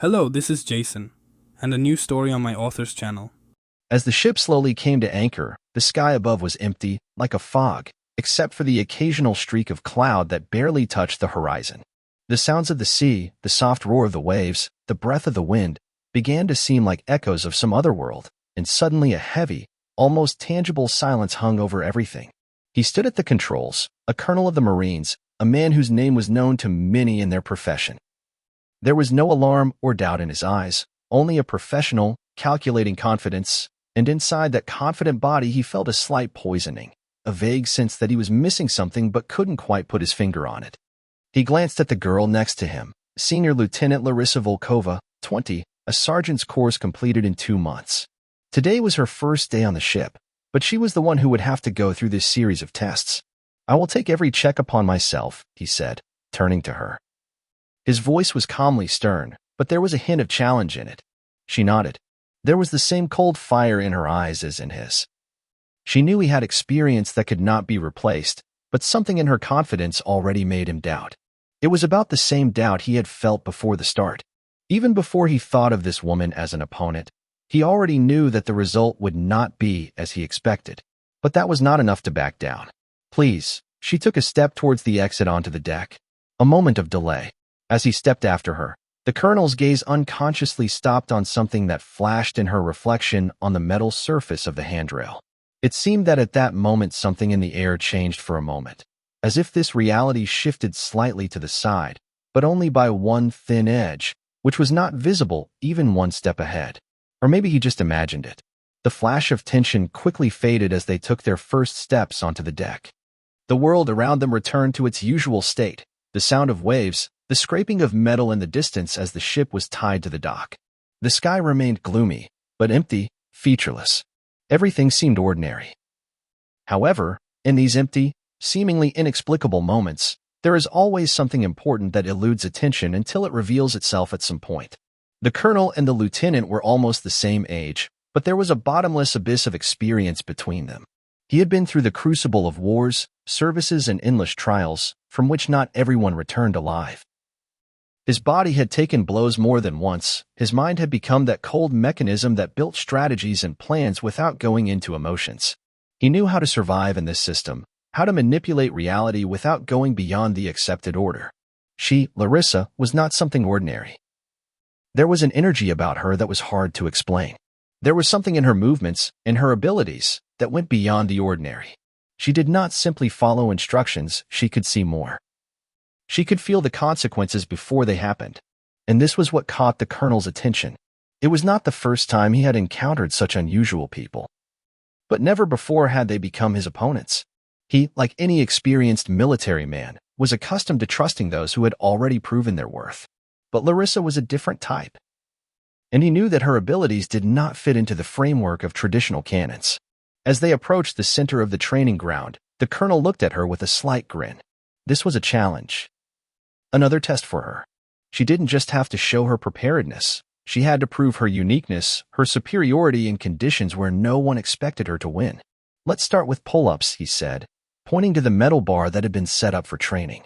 Hello, this is Jason, and a new story on my author's channel. As the ship slowly came to anchor, the sky above was empty, like a fog, except for the occasional streak of cloud that barely touched the horizon. The sounds of the sea, the soft roar of the waves, the breath of the wind, began to seem like echoes of some other world, and suddenly a heavy, almost tangible silence hung over everything. He stood at the controls, a colonel of the Marines, a man whose name was known to many in their profession. There was no alarm or doubt in his eyes, only a professional, calculating confidence, and inside that confident body he felt a slight poisoning, a vague sense that he was missing something but couldn't quite put his finger on it. He glanced at the girl next to him, Senior Lieutenant Larissa Volkova, 20, a sergeant's course completed in 2 months. Today was her first day on the ship, but she was the one who would have to go through this series of tests. "I will take every check upon myself," he said, turning to her. His voice was calmly stern, but there was a hint of challenge in it. She nodded. There was the same cold fire in her eyes as in his. She knew he had experience that could not be replaced, but something in her confidence already made him doubt. It was about the same doubt he had felt before the start. Even before he thought of this woman as an opponent, he already knew that the result would not be as he expected. But that was not enough to back down. "Please," she took a step towards the exit onto the deck. A moment of delay. As he stepped after her, the colonel's gaze unconsciously stopped on something that flashed in her reflection on the metal surface of the handrail. It seemed that at that moment something in the air changed for a moment, as if this reality shifted slightly to the side, but only by one thin edge, which was not visible even one step ahead. Or maybe he just imagined it. The flash of tension quickly faded as they took their first steps onto the deck. The world around them returned to its usual state, the sound of waves, the scraping of metal in the distance as the ship was tied to the dock. The sky remained gloomy, but empty, featureless. Everything seemed ordinary. However, in these empty, seemingly inexplicable moments, there is always something important that eludes attention until it reveals itself at some point. The colonel and the lieutenant were almost the same age, but there was a bottomless abyss of experience between them. He had been through the crucible of wars, services, and endless trials, from which not everyone returned alive. His body had taken blows more than once. His mind had become that cold mechanism that built strategies and plans without going into emotions. He knew how to survive in this system, how to manipulate reality without going beyond the accepted order. She, Larissa, was not something ordinary. There was an energy about her that was hard to explain. There was something in her movements, in her abilities, that went beyond the ordinary. She did not simply follow instructions, she could see more. She could feel the consequences before they happened. And this was what caught the colonel's attention. It was not the first time he had encountered such unusual people. But never before had they become his opponents. He, like any experienced military man, was accustomed to trusting those who had already proven their worth. But Larissa was a different type. And he knew that her abilities did not fit into the framework of traditional canons. As they approached the center of the training ground, the colonel looked at her with a slight grin. This was a challenge. Another test for her. She didn't just have to show her preparedness. She had to prove her uniqueness, her superiority in conditions where no one expected her to win. "Let's start with pull-ups," he said, pointing to the metal bar that had been set up for training.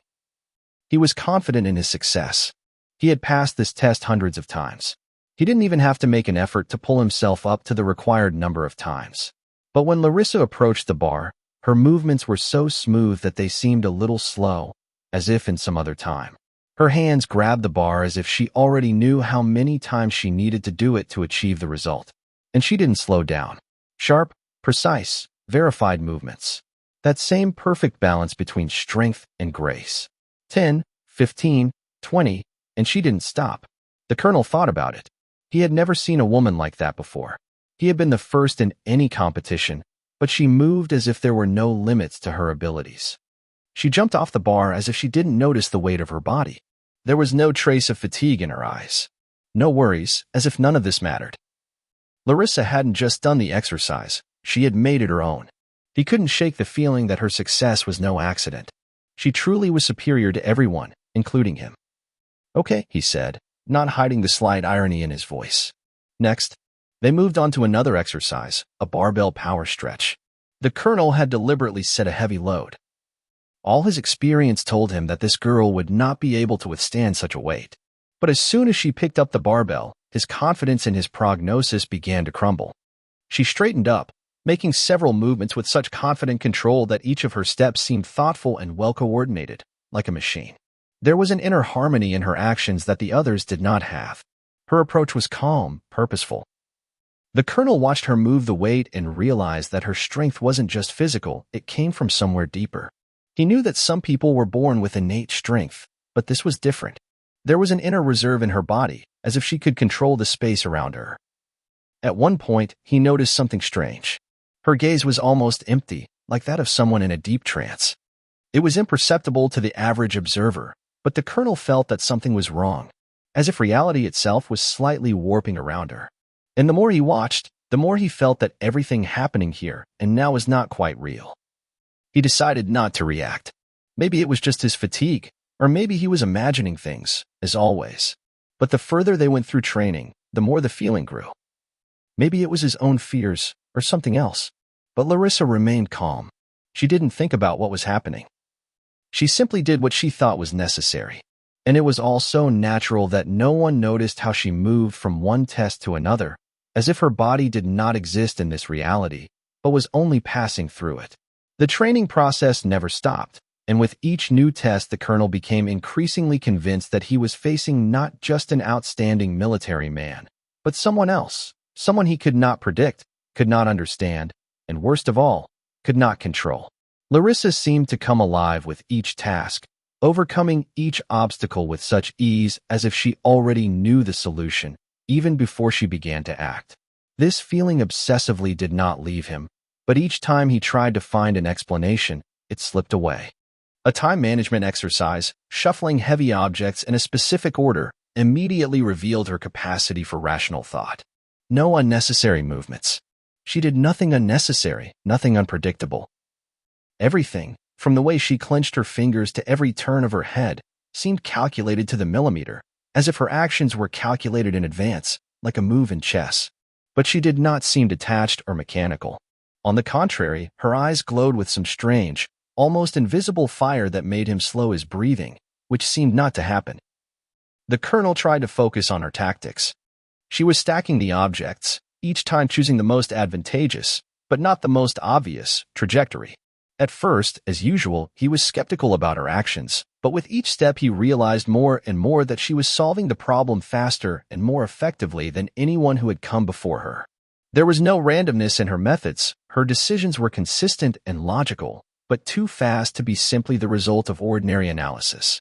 He was confident in his success. He had passed this test hundreds of times. He didn't even have to make an effort to pull himself up to the required number of times. But when Larissa approached the bar, her movements were so smooth that they seemed a little slow, as if in some other time. Her hands grabbed the bar as if she already knew how many times she needed to do it to achieve the result. And she didn't slow down. Sharp, precise, verified movements. That same perfect balance between strength and grace. 10, 15, 20, and she didn't stop. The colonel thought about it. He had never seen a woman like that before. He had been the first in any competition, but she moved as if there were no limits to her abilities. She jumped off the bar as if she didn't notice the weight of her body. There was no trace of fatigue in her eyes. No worries, as if none of this mattered. Larissa hadn't just done the exercise, she had made it her own. He couldn't shake the feeling that her success was no accident. She truly was superior to everyone, including him. "Okay," he said, not hiding the slight irony in his voice. Next, they moved on to another exercise, a barbell power stretch. The colonel had deliberately set a heavy load. All his experience told him that this girl would not be able to withstand such a weight. But as soon as she picked up the barbell, his confidence in his prognosis began to crumble. She straightened up, making several movements with such confident control that each of her steps seemed thoughtful and well-coordinated, like a machine. There was an inner harmony in her actions that the others did not have. Her approach was calm, purposeful. The colonel watched her move the weight and realized that her strength wasn't just physical, it came from somewhere deeper. He knew that some people were born with innate strength, but this was different. There was an inner reserve in her body, as if she could control the space around her. At one point, he noticed something strange. Her gaze was almost empty, like that of someone in a deep trance. It was imperceptible to the average observer, but the colonel felt that something was wrong, as if reality itself was slightly warping around her. And the more he watched, the more he felt that everything happening here and now was not quite real. He decided not to react. Maybe it was just his fatigue, or maybe he was imagining things, as always. But the further they went through training, the more the feeling grew. Maybe it was his own fears, or something else. But Larissa remained calm. She didn't think about what was happening. She simply did what she thought was necessary. And it was all so natural that no one noticed how she moved from one test to another, as if her body did not exist in this reality, but was only passing through it. The training process never stopped, and with each new test the colonel became increasingly convinced that he was facing not just an outstanding military man, but someone else, someone he could not predict, could not understand, and worst of all, could not control. Larissa seemed to come alive with each task, overcoming each obstacle with such ease as if she already knew the solution, even before she began to act. This feeling obsessively did not leave him, but each time he tried to find an explanation, it slipped away. A time management exercise, shuffling heavy objects in a specific order, immediately revealed her capacity for rational thought. No unnecessary movements. She did nothing unnecessary, nothing unpredictable. Everything, from the way she clenched her fingers to every turn of her head, seemed calculated to the millimeter, as if her actions were calculated in advance, like a move in chess. But she did not seem detached or mechanical. On the contrary, her eyes glowed with some strange, almost invisible fire that made him slow his breathing, which seemed not to happen. The colonel tried to focus on her tactics. She was stacking the objects, each time choosing the most advantageous, but not the most obvious, trajectory. At first, as usual, he was skeptical about her actions, but with each step he realized more and more that she was solving the problem faster and more effectively than anyone who had come before her. There was no randomness in her methods, her decisions were consistent and logical, but too fast to be simply the result of ordinary analysis.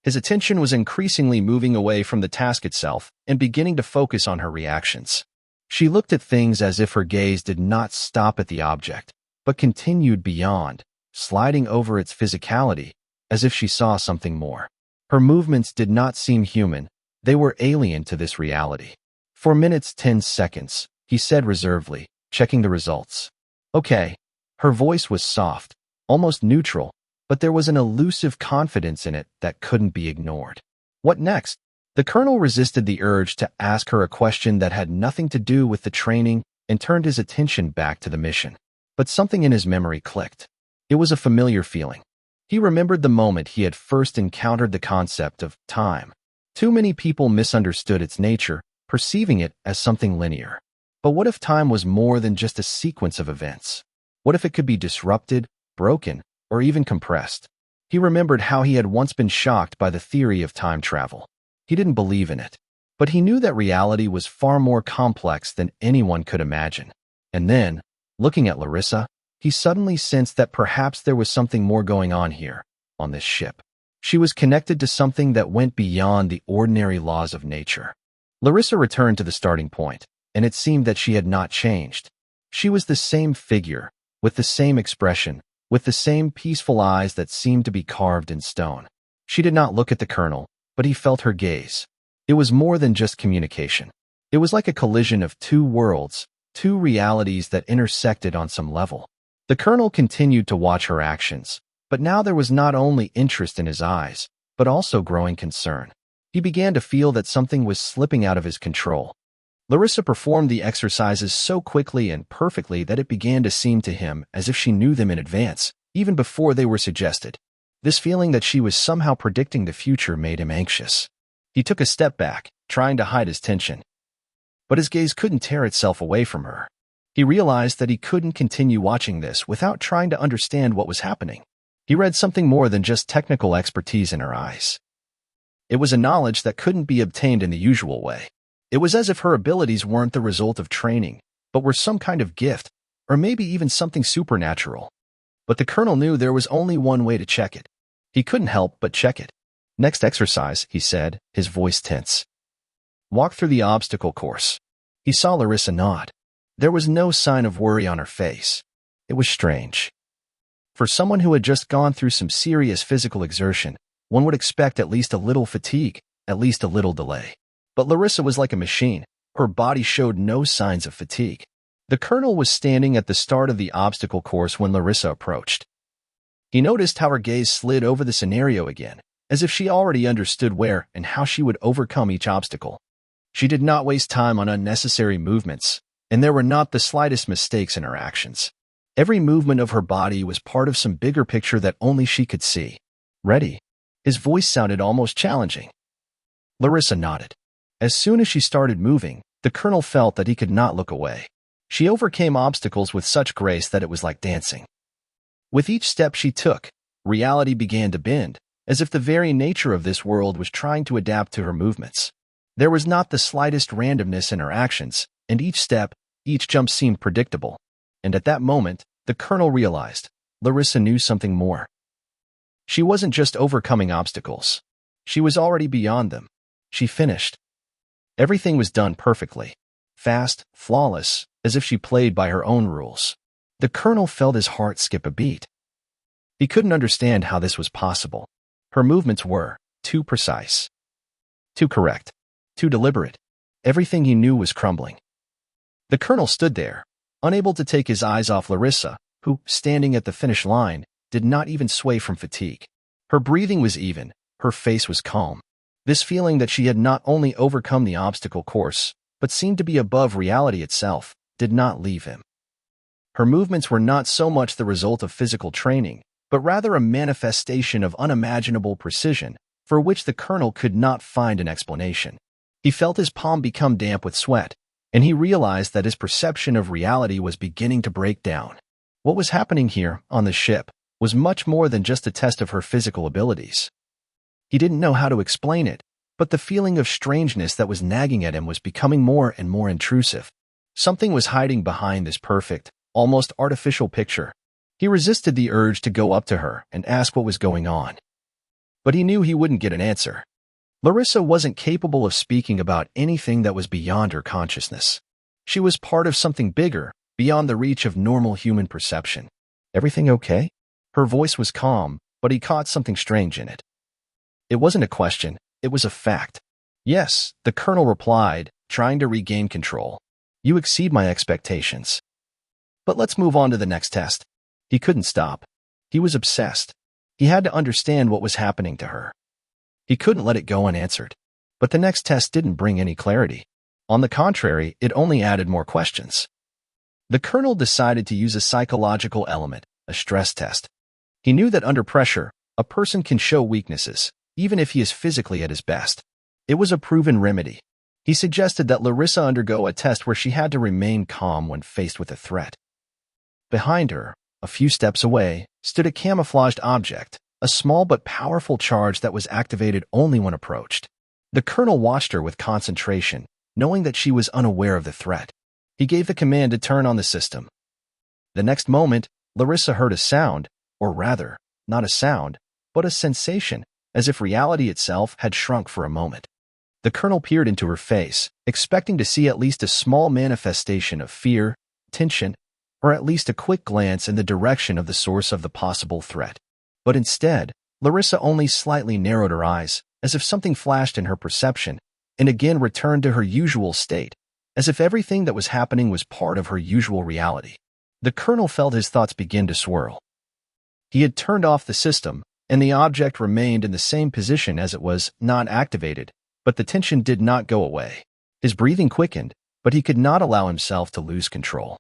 His attention was increasingly moving away from the task itself and beginning to focus on her reactions. She looked at things as if her gaze did not stop at the object, but continued beyond, sliding over its physicality, as if she saw something more. Her movements did not seem human, they were alien to this reality. For minutes 10 seconds, he said reservedly, checking the results. Okay. Her voice was soft, almost neutral, but there was an elusive confidence in it that couldn't be ignored. What next? The colonel resisted the urge to ask her a question that had nothing to do with the training and turned his attention back to the mission. But something in his memory clicked. It was a familiar feeling. He remembered the moment he had first encountered the concept of time. Too many people misunderstood its nature, perceiving it as something linear. But what if time was more than just a sequence of events? What if it could be disrupted, broken, or even compressed? He remembered how he had once been shocked by the theory of time travel. He didn't believe in it, but he knew that reality was far more complex than anyone could imagine. And then, looking at Larissa, he suddenly sensed that perhaps there was something more going on here, on this ship. She was connected to something that went beyond the ordinary laws of nature. Larissa returned to the starting point, and it seemed that she had not changed. She was the same figure, with the same expression, with the same peaceful eyes that seemed to be carved in stone. She did not look at the colonel, but he felt her gaze. It was more than just communication. It was like a collision of two worlds, two realities that intersected on some level. The colonel continued to watch her actions, but now there was not only interest in his eyes, but also growing concern. He began to feel that something was slipping out of his control. Larissa performed the exercises so quickly and perfectly that it began to seem to him as if she knew them in advance, even before they were suggested. This feeling that she was somehow predicting the future made him anxious. He took a step back, trying to hide his tension. But his gaze couldn't tear itself away from her. He realized that he couldn't continue watching this without trying to understand what was happening. He read something more than just technical expertise in her eyes. It was a knowledge that couldn't be obtained in the usual way. It was as if her abilities weren't the result of training, but were some kind of gift, or maybe even something supernatural. But the colonel knew there was only one way to check it. He couldn't help but check it. "Next exercise," he said, his voice tense. "Walk through the obstacle course." He saw Larissa nod. There was no sign of worry on her face. It was strange. For someone who had just gone through some serious physical exertion, one would expect at least a little fatigue, at least a little delay. But Larissa was like a machine. Her body showed no signs of fatigue. The colonel was standing at the start of the obstacle course when Larissa approached. He noticed how her gaze slid over the scenario again, as if she already understood where and how she would overcome each obstacle. She did not waste time on unnecessary movements, and there were not the slightest mistakes in her actions. Every movement of her body was part of some bigger picture that only she could see. "Ready?" His voice sounded almost challenging. Larissa nodded. As soon as she started moving, the colonel felt that he could not look away. She overcame obstacles with such grace that it was like dancing. With each step she took, reality began to bend, as if the very nature of this world was trying to adapt to her movements. There was not the slightest randomness in her actions, and each step, each jump seemed predictable. And at that moment, the colonel realized Larissa knew something more. She wasn't just overcoming obstacles. She was already beyond them. She finished. Everything was done perfectly. Fast, flawless, as if she played by her own rules. The colonel felt his heart skip a beat. He couldn't understand how this was possible. Her movements were too precise, too correct, too deliberate. Everything he knew was crumbling. The colonel stood there, unable to take his eyes off Larissa, who, standing at the finish line, did not even sway from fatigue. Her breathing was even, her face was calm. This feeling that she had not only overcome the obstacle course, but seemed to be above reality itself, did not leave him. Her movements were not so much the result of physical training, but rather a manifestation of unimaginable precision, for which the colonel could not find an explanation. He felt his palm become damp with sweat, and he realized that his perception of reality was beginning to break down. What was happening here, on the ship, was much more than just a test of her physical abilities. He didn't know how to explain it, but the feeling of strangeness that was nagging at him was becoming more and more intrusive. Something was hiding behind this perfect, almost artificial picture. He resisted the urge to go up to her and ask what was going on. But he knew he wouldn't get an answer. Larissa wasn't capable of speaking about anything that was beyond her consciousness. She was part of something bigger, beyond the reach of normal human perception. "Everything okay?" Her voice was calm, but he caught something strange in it. It wasn't a question, it was a fact. "Yes," the colonel replied, trying to regain control. "You exceed my expectations. But let's move on to the next test." He couldn't stop. He was obsessed. He had to understand what was happening to her. He couldn't let it go unanswered. But the next test didn't bring any clarity. On the contrary, it only added more questions. The colonel decided to use a psychological element, a stress test. He knew that under pressure, a person can show weaknesses, even if he is physically at his best. It was a proven remedy. He suggested that Larissa undergo a test where she had to remain calm when faced with a threat. Behind her, a few steps away, stood a camouflaged object, a small but powerful charge that was activated only when approached. The colonel watched her with concentration, knowing that she was unaware of the threat. He gave the command to turn on the system. The next moment, Larissa heard a sound, or rather, not a sound, but a sensation, as if reality itself had shrunk for a moment. The colonel peered into her face, expecting to see at least a small manifestation of fear, tension, or at least a quick glance in the direction of the source of the possible threat. But instead, Larissa only slightly narrowed her eyes, as if something flashed in her perception, and again returned to her usual state, as if everything that was happening was part of her usual reality. The colonel felt his thoughts begin to swirl. He had turned off the system, and the object remained in the same position as it was, not activated, but the tension did not go away. His breathing quickened, but he could not allow himself to lose control.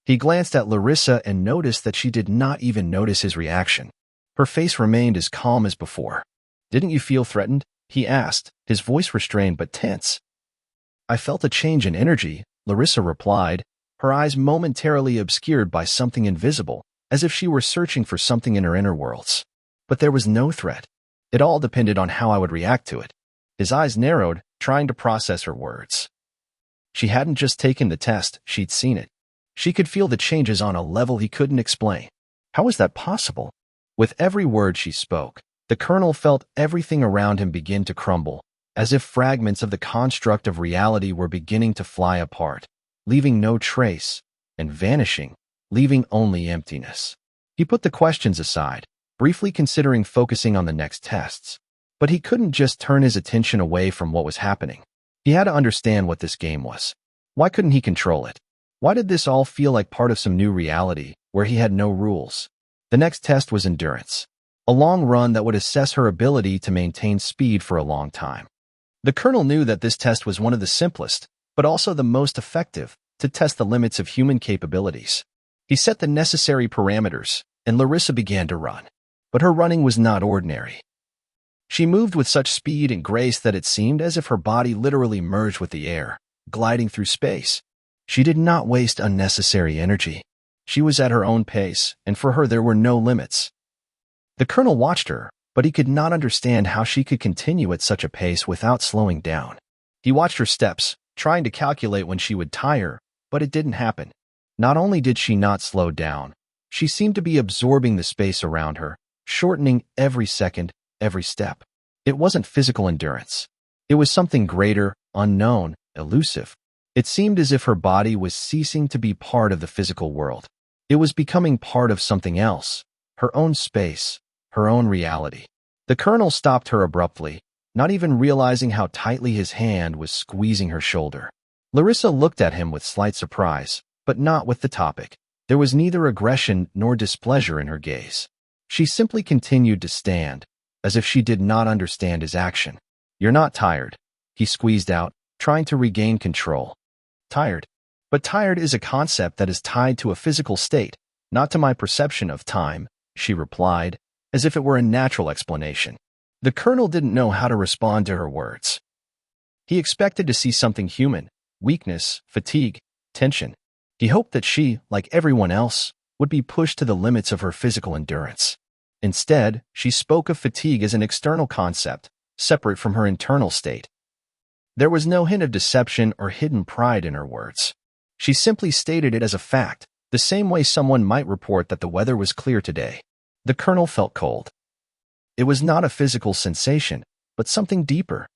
He glanced at Larissa and noticed that she did not even notice his reaction. Her face remained as calm as before. "Didn't you feel threatened?" he asked, his voice restrained but tense. I felt a change in energy, Larissa replied, her eyes momentarily obscured by something invisible, as if she were searching for something in her inner worlds. But there was no threat. It all depended on how I would react to it. His eyes narrowed, trying to process her words. She hadn't just taken the test, she'd seen it. She could feel the changes on a level he couldn't explain. How was that possible? With every word she spoke, the colonel felt everything around him begin to crumble, as if fragments of the construct of reality were beginning to fly apart, leaving no trace, and vanishing, leaving only emptiness. He put the questions aside, briefly considering focusing on the next tests. But he couldn't just turn his attention away from what was happening. He had to understand what this game was. Why couldn't he control it? Why did this all feel like part of some new reality, where he had no rules? The next test was endurance. A long run that would assess her ability to maintain speed for a long time. The colonel knew that this test was one of the simplest, but also the most effective, to test the limits of human capabilities. He set the necessary parameters, and Larissa began to run. But her running was not ordinary. She moved with such speed and grace that it seemed as if her body literally merged with the air, gliding through space. She did not waste unnecessary energy. She was at her own pace, and for her there were no limits. The colonel watched her, but he could not understand how she could continue at such a pace without slowing down. He watched her steps, trying to calculate when she would tire, but it didn't happen. Not only did she not slow down, she seemed to be absorbing the space around her, shortening every second, every step. It wasn't physical endurance. It was something greater, unknown, elusive. It seemed as if her body was ceasing to be part of the physical world. It was becoming part of something else, her own space, her own reality. The colonel stopped her abruptly, not even realizing how tightly his hand was squeezing her shoulder. Larissa looked at him with slight surprise, but not with the topic. There was neither aggression nor displeasure in her gaze. She simply continued to stand, as if she did not understand his action. You're not tired, he squeezed out, trying to regain control. Tired. But tired is a concept that is tied to a physical state, not to my perception of time, she replied, as if it were a natural explanation. The colonel didn't know how to respond to her words. He expected to see something human, weakness, fatigue, tension. He hoped that she, like everyone else, would be pushed to the limits of her physical endurance. Instead, she spoke of fatigue as an external concept, separate from her internal state. There was no hint of deception or hidden pride in her words. She simply stated it as a fact, the same way someone might report that the weather was clear today. The colonel felt cold. It was not a physical sensation, but something deeper.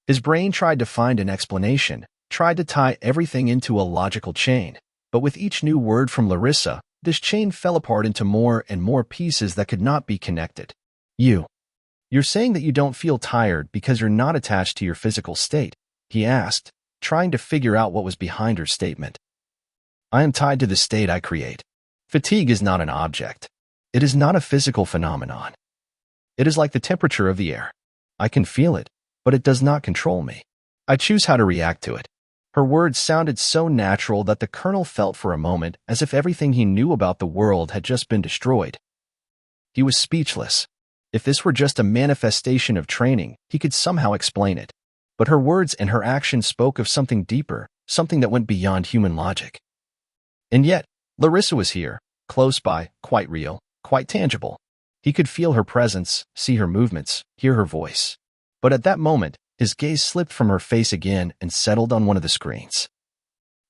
His brain tried to find an explanation, tried to tie everything into a logical chain, but with each new word from Larissa, this chain fell apart into more and more pieces that could not be connected. You're saying that you don't feel tired because you're not attached to your physical state, he asked, trying to figure out what was behind her statement. I am tied to the state I create. Fatigue is not an object. It is not a physical phenomenon. It is like the temperature of the air. I can feel it, but it does not control me. I choose how to react to it. Her words sounded so natural that the colonel felt for a moment as if everything he knew about the world had just been destroyed. He was speechless. If this were just a manifestation of training, he could somehow explain it. But her words and her actions spoke of something deeper, something that went beyond human logic. And yet, Larissa was here, close by, quite real, quite tangible. He could feel her presence, see her movements, hear her voice. But at that moment, his gaze slipped from her face again and settled on one of the screens.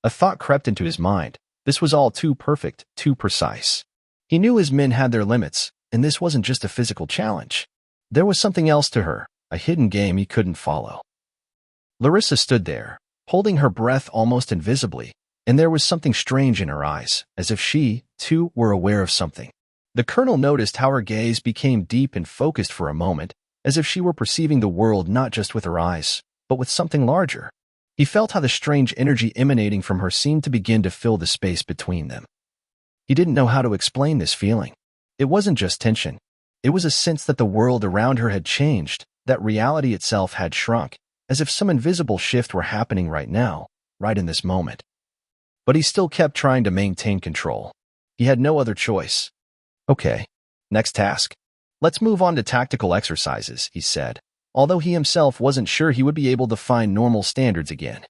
A thought crept into his mind. This was all too perfect, too precise. He knew his men had their limits, and this wasn't just a physical challenge. There was something else to her, a hidden game he couldn't follow. Larissa stood there, holding her breath almost invisibly, and there was something strange in her eyes, as if she, too, were aware of something. The colonel noticed how her gaze became deep and focused for a moment, as if she were perceiving the world not just with her eyes, but with something larger. He felt how the strange energy emanating from her seemed to begin to fill the space between them. He didn't know how to explain this feeling. It wasn't just tension. It was a sense that the world around her had changed, that reality itself had shrunk, as if some invisible shift were happening right now, right in this moment. But he still kept trying to maintain control. He had no other choice. Okay, next task. Let's move on to tactical exercises, he said, although he himself wasn't sure he would be able to find normal standards again.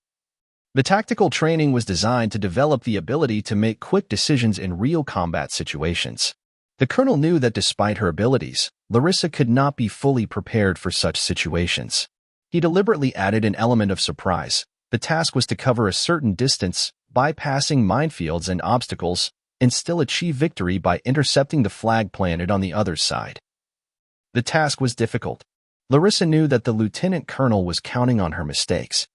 The tactical training was designed to develop the ability to make quick decisions in real combat situations. The colonel knew that despite her abilities, Larissa could not be fully prepared for such situations. He deliberately added an element of surprise. The task was to cover a certain distance, bypassing minefields and obstacles, and still achieve victory by intercepting the flag planted on the other side. The task was difficult. Larissa knew that the lieutenant colonel was counting on her mistakes.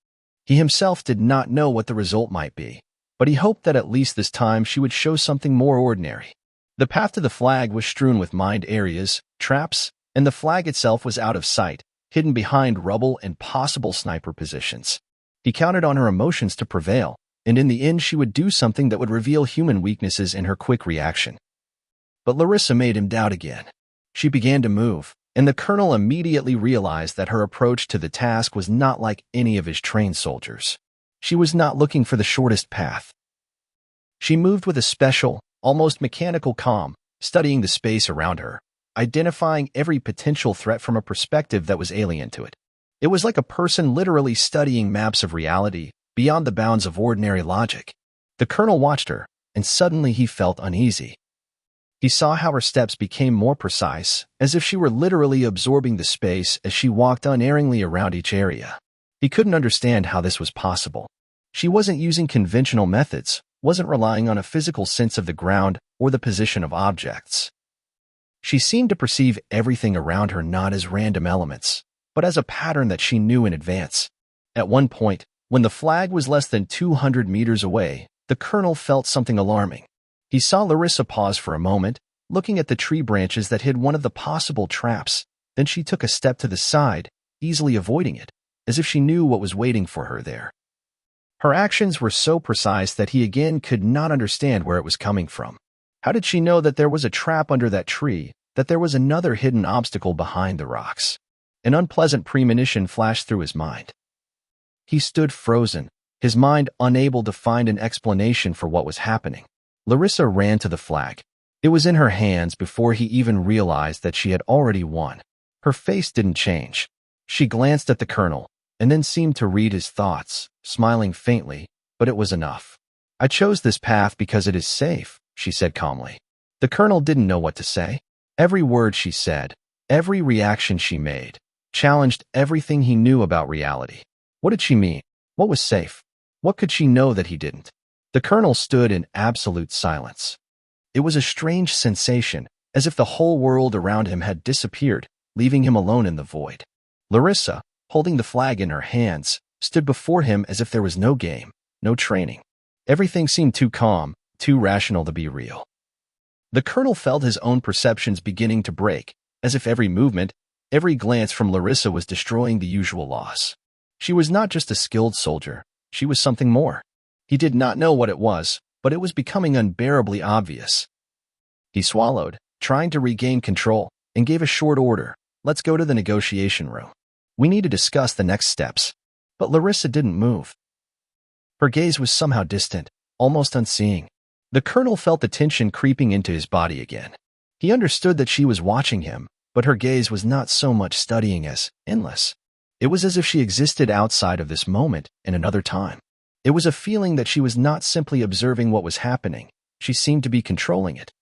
He himself did not know what the result might be, but he hoped that at least this time she would show something more ordinary. The path to the flag was strewn with mined areas, traps, and the flag itself was out of sight, hidden behind rubble and possible sniper positions. He counted on her emotions to prevail, and in the end she would do something that would reveal human weaknesses in her quick reaction. But Larissa made him doubt again. She began to move, and the colonel immediately realized that her approach to the task was not like any of his trained soldiers. She was not looking for the shortest path. She moved with a special, almost mechanical calm, studying the space around her, identifying every potential threat from a perspective that was alien to it. It was like a person literally studying maps of reality, beyond the bounds of ordinary logic. The colonel watched her, and suddenly he felt uneasy. He saw how her steps became more precise, as if she were literally absorbing the space as she walked unerringly around each area. He couldn't understand how this was possible. She wasn't using conventional methods, wasn't relying on a physical sense of the ground or the position of objects. She seemed to perceive everything around her not as random elements, but as a pattern that she knew in advance. At one point, when the flag was less than 200 meters away, the colonel felt something alarming. He saw Larissa pause for a moment, looking at the tree branches that hid one of the possible traps. Then she took a step to the side, easily avoiding it, as if she knew what was waiting for her there. Her actions were so precise that he again could not understand where it was coming from. How did she know that there was a trap under that tree, that there was another hidden obstacle behind the rocks? An unpleasant premonition flashed through his mind. He stood frozen, his mind unable to find an explanation for what was happening. Larissa ran to the flag. It was in her hands before he even realized that she had already won. Her face didn't change. She glanced at the colonel, and then seemed to read his thoughts, smiling faintly, but it was enough. "I chose this path because it is safe," she said calmly. The colonel didn't know what to say. Every word she said, every reaction she made, challenged everything he knew about reality. What did she mean? What was safe? What could she know that he didn't? The colonel stood in absolute silence. It was a strange sensation, as if the whole world around him had disappeared, leaving him alone in the void. Larissa, holding the flag in her hands, stood before him as if there was no game, no training. Everything seemed too calm, too rational to be real. The colonel felt his own perceptions beginning to break, as if every movement, every glance from Larissa was destroying the usual laws. She was not just a skilled soldier, she was something more. He did not know what it was, but it was becoming unbearably obvious. He swallowed, trying to regain control, and gave a short order. "Let's go to the negotiation room. We need to discuss the next steps." But Larissa didn't move. Her gaze was somehow distant, almost unseeing. The colonel felt the tension creeping into his body again. He understood that she was watching him, but her gaze was not so much studying as endless. It was as if she existed outside of this moment in another time. It was a feeling that she was not simply observing what was happening, she seemed to be controlling it.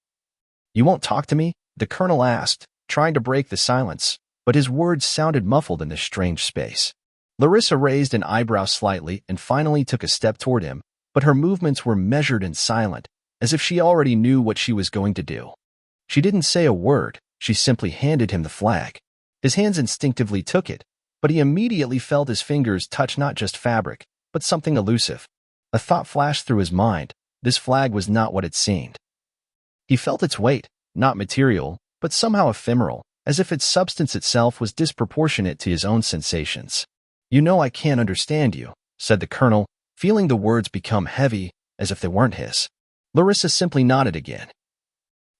"You won't talk to me?" the colonel asked, trying to break the silence, but his words sounded muffled in this strange space. Larissa raised an eyebrow slightly and finally took a step toward him, but her movements were measured and silent, as if she already knew what she was going to do. She didn't say a word, she simply handed him the flag. His hands instinctively took it, but he immediately felt his fingers touch not just fabric, but something elusive. A thought flashed through his mind. This flag was not what it seemed. He felt its weight, not material, but somehow ephemeral, as if its substance itself was disproportionate to his own sensations. "You know I can't understand you," said the colonel, feeling the words become heavy, as if they weren't his. Larissa simply nodded again.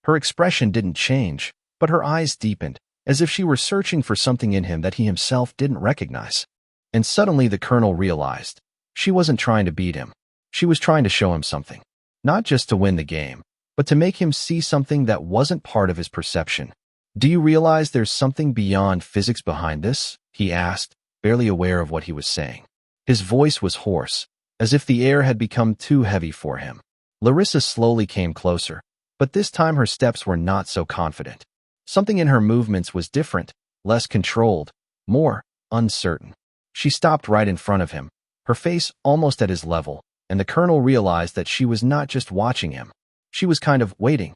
Her expression didn't change, but her eyes deepened, as if she were searching for something in him that he himself didn't recognize. And suddenly the colonel realized. She wasn't trying to beat him. She was trying to show him something. Not just to win the game, but to make him see something that wasn't part of his perception. Do you realize there's something beyond physics behind this? He asked, barely aware of what he was saying. His voice was hoarse, as if the air had become too heavy for him. Larissa slowly came closer, but this time her steps were not so confident. Something in her movements was different, less controlled, more uncertain. She stopped right in front of him, her face almost at his level, and the colonel realized that she was not just watching him. She was kind of waiting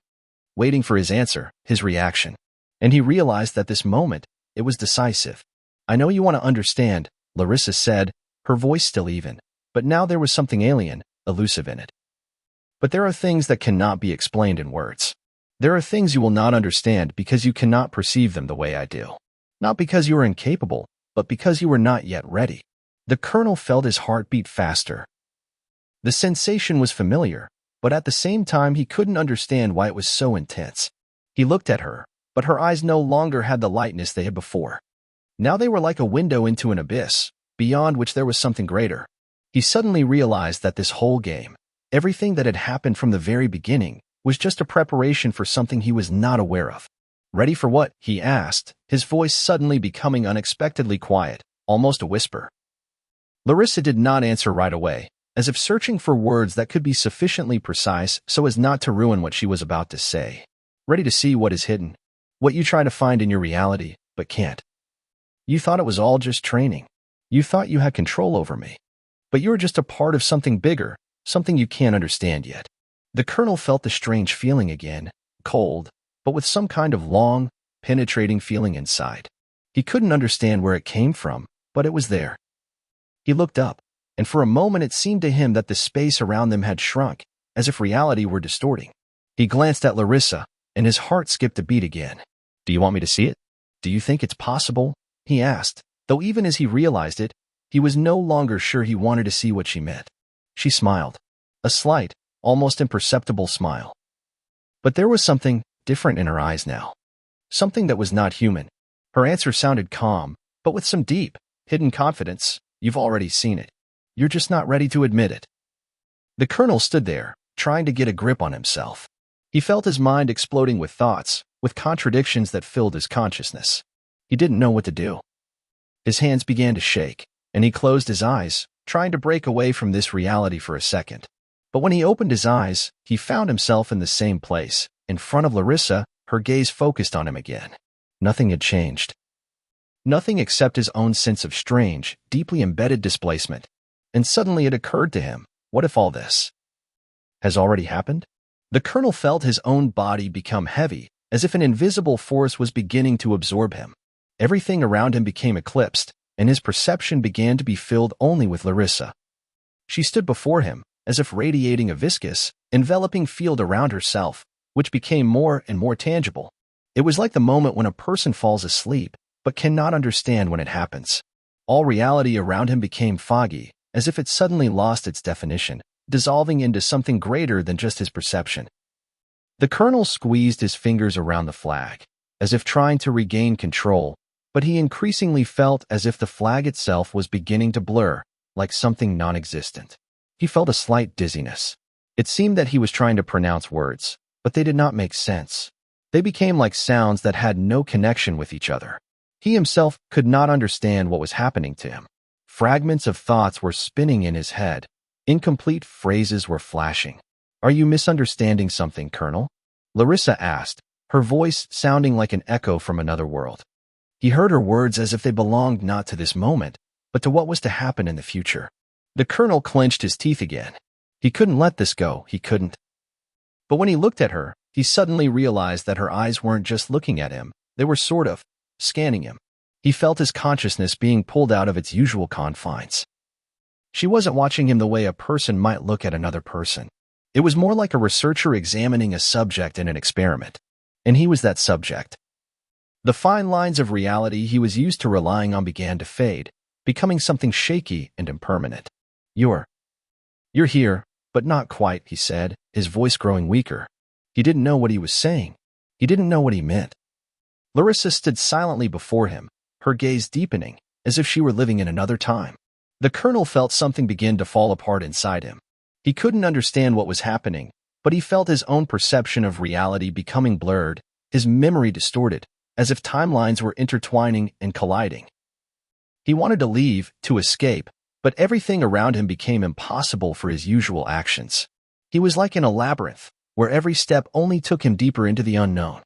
for his answer, his reaction. And he realized that this moment, it was decisive. I know you want to understand, Larissa said, her voice still even, but now there was something alien, elusive in it. But there are things that cannot be explained in words. There are things you will not understand because you cannot perceive them the way I do. Not because you are incapable, but because you are not yet ready. The colonel felt his heart beat faster. The sensation was familiar, but at the same time he couldn't understand why it was so intense. He looked at her, but her eyes no longer had the lightness they had before. Now they were like a window into an abyss, beyond which there was something greater. He suddenly realized that this whole game, everything that had happened from the very beginning, was just a preparation for something he was not aware of. Ready for what? He asked, his voice suddenly becoming unexpectedly quiet, almost a whisper. Larissa did not answer right away, as if searching for words that could be sufficiently precise so as not to ruin what she was about to say. Ready to see what is hidden, what you try to find in your reality, but can't. You thought it was all just training. You thought you had control over me. But you're just a part of something bigger, something you can't understand yet. The colonel felt the strange feeling again, cold, but with some kind of long, penetrating feeling inside. He couldn't understand where it came from, but it was there. He looked up, and for a moment it seemed to him that the space around them had shrunk, as if reality were distorting. He glanced at Larissa, and his heart skipped a beat again. Do you want me to see it? Do you think it's possible? He asked, though even as he realized it, he was no longer sure he wanted to see what she meant. She smiled. A slight, almost imperceptible smile. But there was something different in her eyes now. Something that was not human. Her answer sounded calm, but with some deep, hidden confidence. You've already seen it. You're just not ready to admit it. The colonel stood there, trying to get a grip on himself. He felt his mind exploding with thoughts, with contradictions that filled his consciousness. He didn't know what to do. His hands began to shake, and he closed his eyes, trying to break away from this reality for a second. But when he opened his eyes, he found himself in the same place, in front of Larissa, her gaze focused on him again. Nothing had changed. Nothing except his own sense of strange, deeply embedded displacement. And suddenly it occurred to him, what if all this has already happened? The colonel felt his own body become heavy, as if an invisible force was beginning to absorb him. Everything around him became eclipsed, and his perception began to be filled only with Larissa. She stood before him, as if radiating a viscous, enveloping field around herself, which became more and more tangible. It was like the moment when a person falls asleep, but cannot understand when it happens. All reality around him became foggy, as if it suddenly lost its definition, dissolving into something greater than just his perception. The colonel squeezed his fingers around the flag, as if trying to regain control, but he increasingly felt as if the flag itself was beginning to blur, like something non-existent. He felt a slight dizziness. It seemed that he was trying to pronounce words, but they did not make sense. They became like sounds that had no connection with each other. He himself could not understand what was happening to him. Fragments of thoughts were spinning in his head. Incomplete phrases were flashing. Are you misunderstanding something, Colonel? Larissa asked, her voice sounding like an echo from another world. He heard her words as if they belonged not to this moment, but to what was to happen in the future. The colonel clenched his teeth again. He couldn't let this go, he couldn't. But when he looked at her, he suddenly realized that her eyes weren't just looking at him, they were sort of scanning him. He felt his consciousness being pulled out of its usual confines. She wasn't watching him the way a person might look at another person. It was more like a researcher examining a subject in an experiment. And he was that subject. The fine lines of reality he was used to relying on began to fade, becoming something shaky and impermanent. You're here, but not quite, he said, his voice growing weaker. He didn't know what he was saying. He didn't know what he meant. Larissa stood silently before him, her gaze deepening, as if she were living in another time. The colonel felt something begin to fall apart inside him. He couldn't understand what was happening, but he felt his own perception of reality becoming blurred, his memory distorted, as if timelines were intertwining and colliding. He wanted to leave, to escape, but everything around him became impossible for his usual actions. He was like in a labyrinth, where every step only took him deeper into the unknown.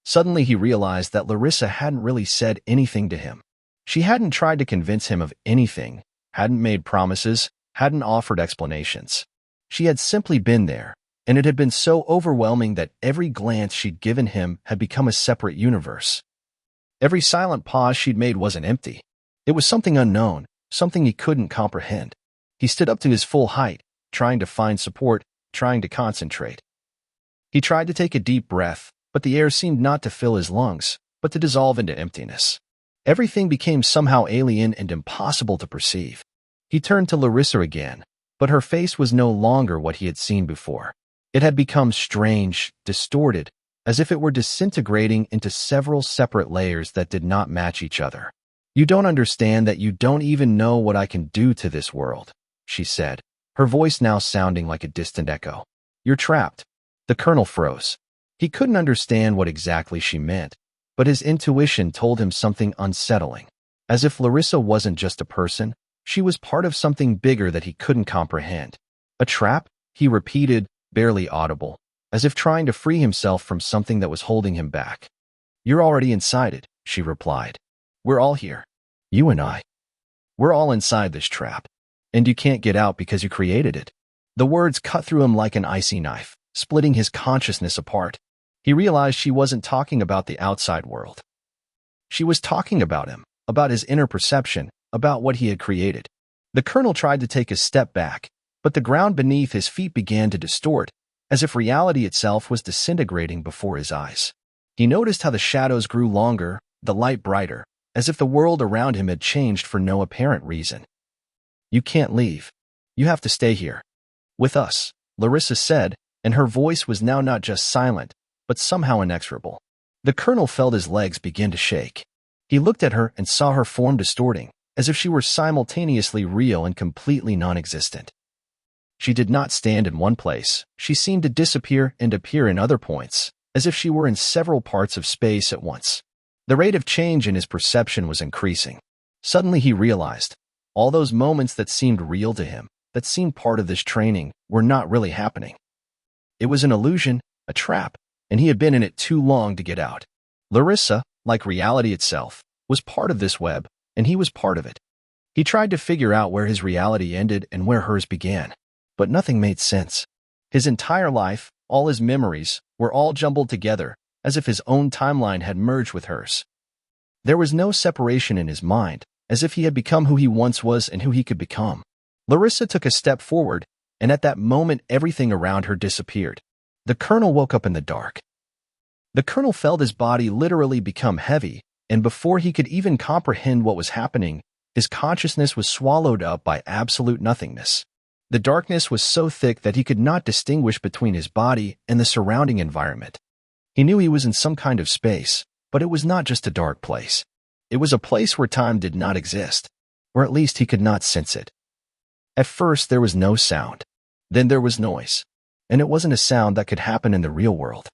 Suddenly he realized that Larissa hadn't really said anything to him. She hadn't tried to convince him of anything, hadn't made promises, hadn't offered explanations. She had simply been there, and it had been so overwhelming that every glance she'd given him had become a separate universe. Every silent pause she'd made wasn't empty. It was something unknown, something he couldn't comprehend. He stood up to his full height, trying to find support, trying to concentrate. He tried to take a deep breath, but the air seemed not to fill his lungs, but to dissolve into emptiness. Everything became somehow alien and impossible to perceive. He turned to Larissa again, but her face was no longer what he had seen before. It had become strange, distorted, as if it were disintegrating into several separate layers that did not match each other. "You don't understand that you don't even know what I can do to this world," she said, her voice now sounding like a distant echo. "You're trapped." The colonel froze. He couldn't understand what exactly she meant, but his intuition told him something unsettling. As if Larissa wasn't just a person, she was part of something bigger that he couldn't comprehend. "A trap?" he repeated, barely audible, as if trying to free himself from something that was holding him back. "You're already inside it," she replied. "We're all here. You and I. We're all inside this trap. And you can't get out because you created it." The words cut through him like an icy knife, splitting his consciousness apart. He realized she wasn't talking about the outside world. She was talking about him, about his inner perception, about what he had created. The colonel tried to take a step back, but the ground beneath his feet began to distort, as if reality itself was disintegrating before his eyes. He noticed how the shadows grew longer, the light brighter, as if the world around him had changed for no apparent reason. "You can't leave. You have to stay here. With us," Larissa said, and her voice was now not just silent, but somehow inexorable. The colonel felt his legs begin to shake. He looked at her and saw her form distorting, as if she were simultaneously real and completely non-existent. She did not stand in one place. She seemed to disappear and appear in other points, as if she were in several parts of space at once. The rate of change in his perception was increasing. Suddenly he realized, all those moments that seemed real to him, that seemed part of this training, were not really happening. It was an illusion, a trap, and he had been in it too long to get out. Larissa, like reality itself, was part of this web, and he was part of it. He tried to figure out where his reality ended and where hers began, but nothing made sense. His entire life, all his memories, were all jumbled together, as if his own timeline had merged with hers. There was no separation in his mind, as if he had become who he once was and who he could become. Larissa took a step forward, and at that moment everything around her disappeared. The colonel woke up in the dark. The colonel felt his body literally become heavy, and before he could even comprehend what was happening, his consciousness was swallowed up by absolute nothingness. The darkness was so thick that he could not distinguish between his body and the surrounding environment. He knew he was in some kind of space, but it was not just a dark place. It was a place where time did not exist, or at least he could not sense it. At first there was no sound. Then there was noise, and it wasn't a sound that could happen in the real world.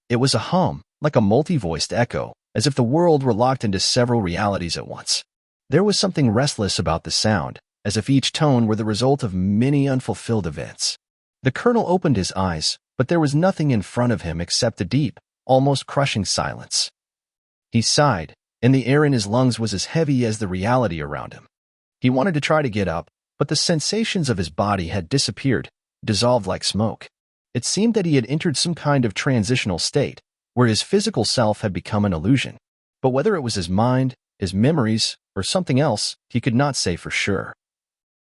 It was a hum, like a multi-voiced echo, as if the world were locked into several realities at once. There was something restless about the sound, as if each tone were the result of many unfulfilled events. The colonel opened his eyes, but there was nothing in front of him except a deep, almost crushing silence. He sighed, and the air in his lungs was as heavy as the reality around him. He wanted to try to get up, but the sensations of his body had disappeared, dissolved like smoke. It seemed that he had entered some kind of transitional state, where his physical self had become an illusion. But whether it was his mind, his memories, or something else, he could not say for sure.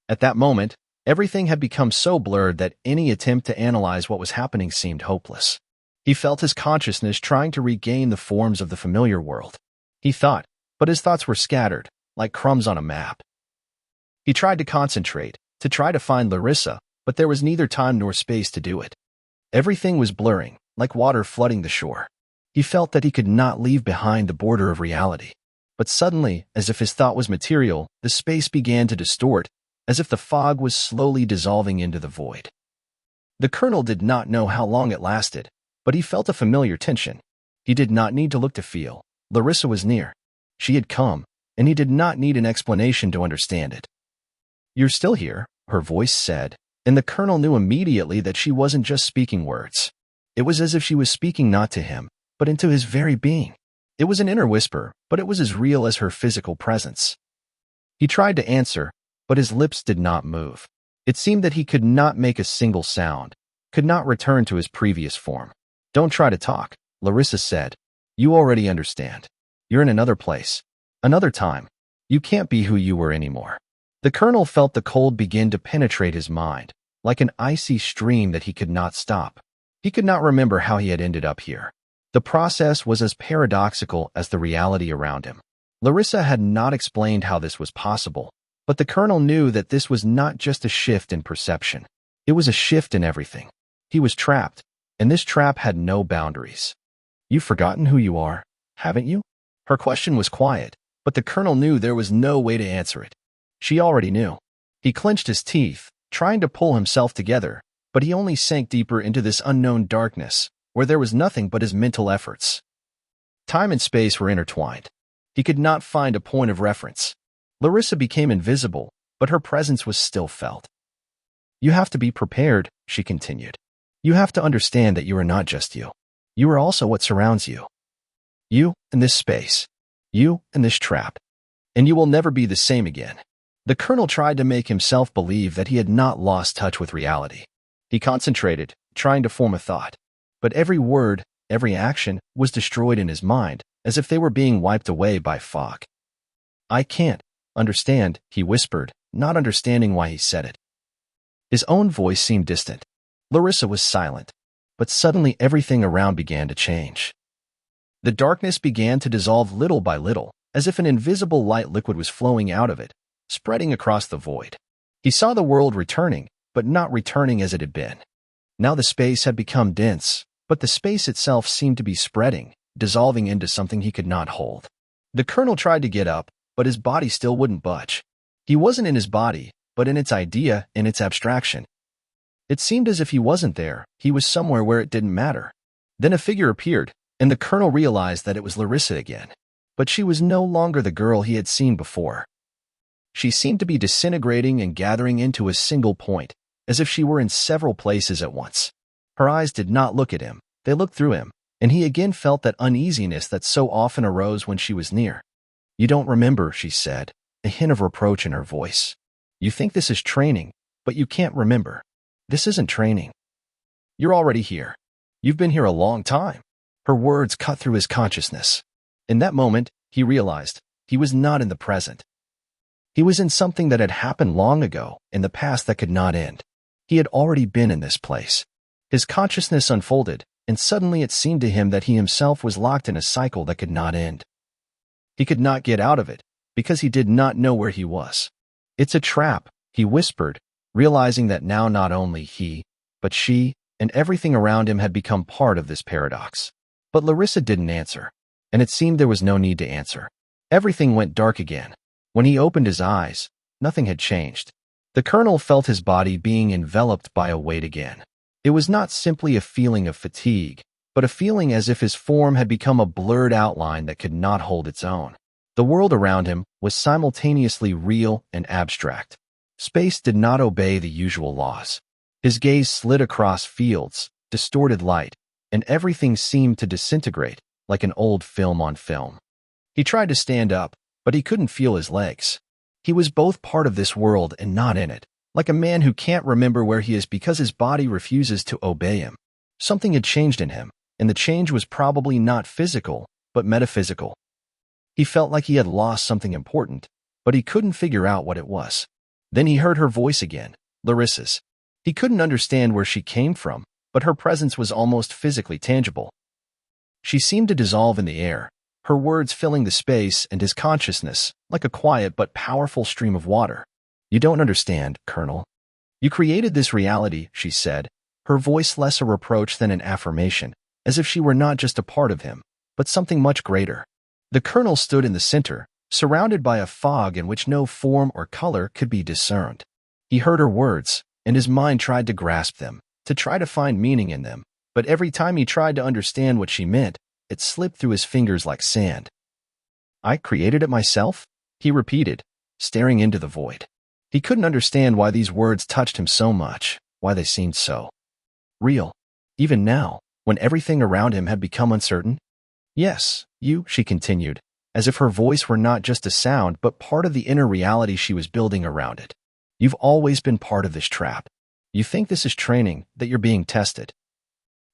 At that moment, everything had become so blurred that any attempt to analyze what was happening seemed hopeless. He felt his consciousness trying to regain the forms of the familiar world. He thought, but his thoughts were scattered, like crumbs on a map. He tried to concentrate, to try to find Larissa, but there was neither time nor space to do it. Everything was blurring, like water flooding the shore. He felt that he could not leave behind the border of reality. But suddenly, as if his thought was material, the space began to distort, as if the fog was slowly dissolving into the void. The colonel did not know how long it lasted, but he felt a familiar tension. He did not need to look to feel. Larissa was near. She had come, and he did not need an explanation to understand it. "You're still here," her voice said, and the colonel knew immediately that she wasn't just speaking words. It was as if she was speaking not to him, but into his very being. It was an inner whisper, but it was as real as her physical presence. He tried to answer, but his lips did not move. It seemed that he could not make a single sound, could not return to his previous form. "Don't try to talk," Larissa said. "You already understand. You're in another place, another time. You can't be who you were anymore." The colonel felt the cold begin to penetrate his mind, like an icy stream that he could not stop. He could not remember how he had ended up here. The process was as paradoxical as the reality around him. Larissa had not explained how this was possible, but the colonel knew that this was not just a shift in perception. It was a shift in everything. He was trapped, and this trap had no boundaries. "You've forgotten who you are, haven't you?" Her question was quiet, but the colonel knew there was no way to answer it. She already knew. He clenched his teeth, trying to pull himself together, but he only sank deeper into this unknown darkness, where there was nothing but his mental efforts. Time and space were intertwined. He could not find a point of reference. Larissa became invisible, but her presence was still felt. "You have to be prepared," she continued. "You have to understand that you are not just you. You are also what surrounds you. You and this space. You and this trap. And you will never be the same again." The colonel tried to make himself believe that he had not lost touch with reality. He concentrated, trying to form a thought. But every word, every action, was destroyed in his mind, as if they were being wiped away by fog. "I can't understand," he whispered, not understanding why he said it. His own voice seemed distant. Larissa was silent, but suddenly everything around began to change. The darkness began to dissolve little by little, as if an invisible light liquid was flowing out of it, spreading across the void. He saw the world returning, but not returning as it had been. Now the space had become dense, but the space itself seemed to be spreading, dissolving into something he could not hold. The colonel tried to get up, but his body still wouldn't budge. He wasn't in his body, but in its idea, in its abstraction. It seemed as if he wasn't there, he was somewhere where it didn't matter. Then a figure appeared, and the colonel realized that it was Larissa again. But she was no longer the girl he had seen before. She seemed to be disintegrating and gathering into a single point, as if she were in several places at once. Her eyes did not look at him, they looked through him, and he again felt that uneasiness that so often arose when she was near. "You don't remember," she said, a hint of reproach in her voice. "You think this is training, but you can't remember. This isn't training. You're already here. You've been here a long time." Her words cut through his consciousness. In that moment, he realized he was not in the present. He was in something that had happened long ago, in the past that could not end. He had already been in this place. His consciousness unfolded, and suddenly it seemed to him that he himself was locked in a cycle that could not end. He could not get out of it, because he did not know where he was. "It's a trap," he whispered, realizing that now not only he, but she, and everything around him had become part of this paradox. But Larissa didn't answer, and it seemed there was no need to answer. Everything went dark again. When he opened his eyes, nothing had changed. The colonel felt his body being enveloped by a weight again. It was not simply a feeling of fatigue, but a feeling as if his form had become a blurred outline that could not hold its own. The world around him was simultaneously real and abstract. Space did not obey the usual laws. His gaze slid across fields, distorted light, and everything seemed to disintegrate like an old film on film. He tried to stand up, but he couldn't feel his legs. He was both part of this world and not in it, like a man who can't remember where he is because his body refuses to obey him. Something had changed in him, and the change was probably not physical, but metaphysical. He felt like he had lost something important, but he couldn't figure out what it was. Then he heard her voice again, Larissa's. He couldn't understand where she came from, but her presence was almost physically tangible. She seemed to dissolve in the air, her words filling the space and his consciousness like a quiet but powerful stream of water. "You don't understand, Colonel. You created this reality," she said, her voice less a reproach than an affirmation, as if she were not just a part of him, but something much greater. The colonel stood in the center, surrounded by a fog in which no form or color could be discerned. He heard her words, and his mind tried to grasp them, to try to find meaning in them, but every time he tried to understand what she meant, it slipped through his fingers like sand. I created it myself? He repeated, staring into the void. He couldn't understand why these words touched him so much, why they seemed so real. Even now, when everything around him had become uncertain. Yes, you, she continued, as if her voice were not just a sound but part of the inner reality she was building around it. You've always been part of this trap. You think this is training, that you're being tested.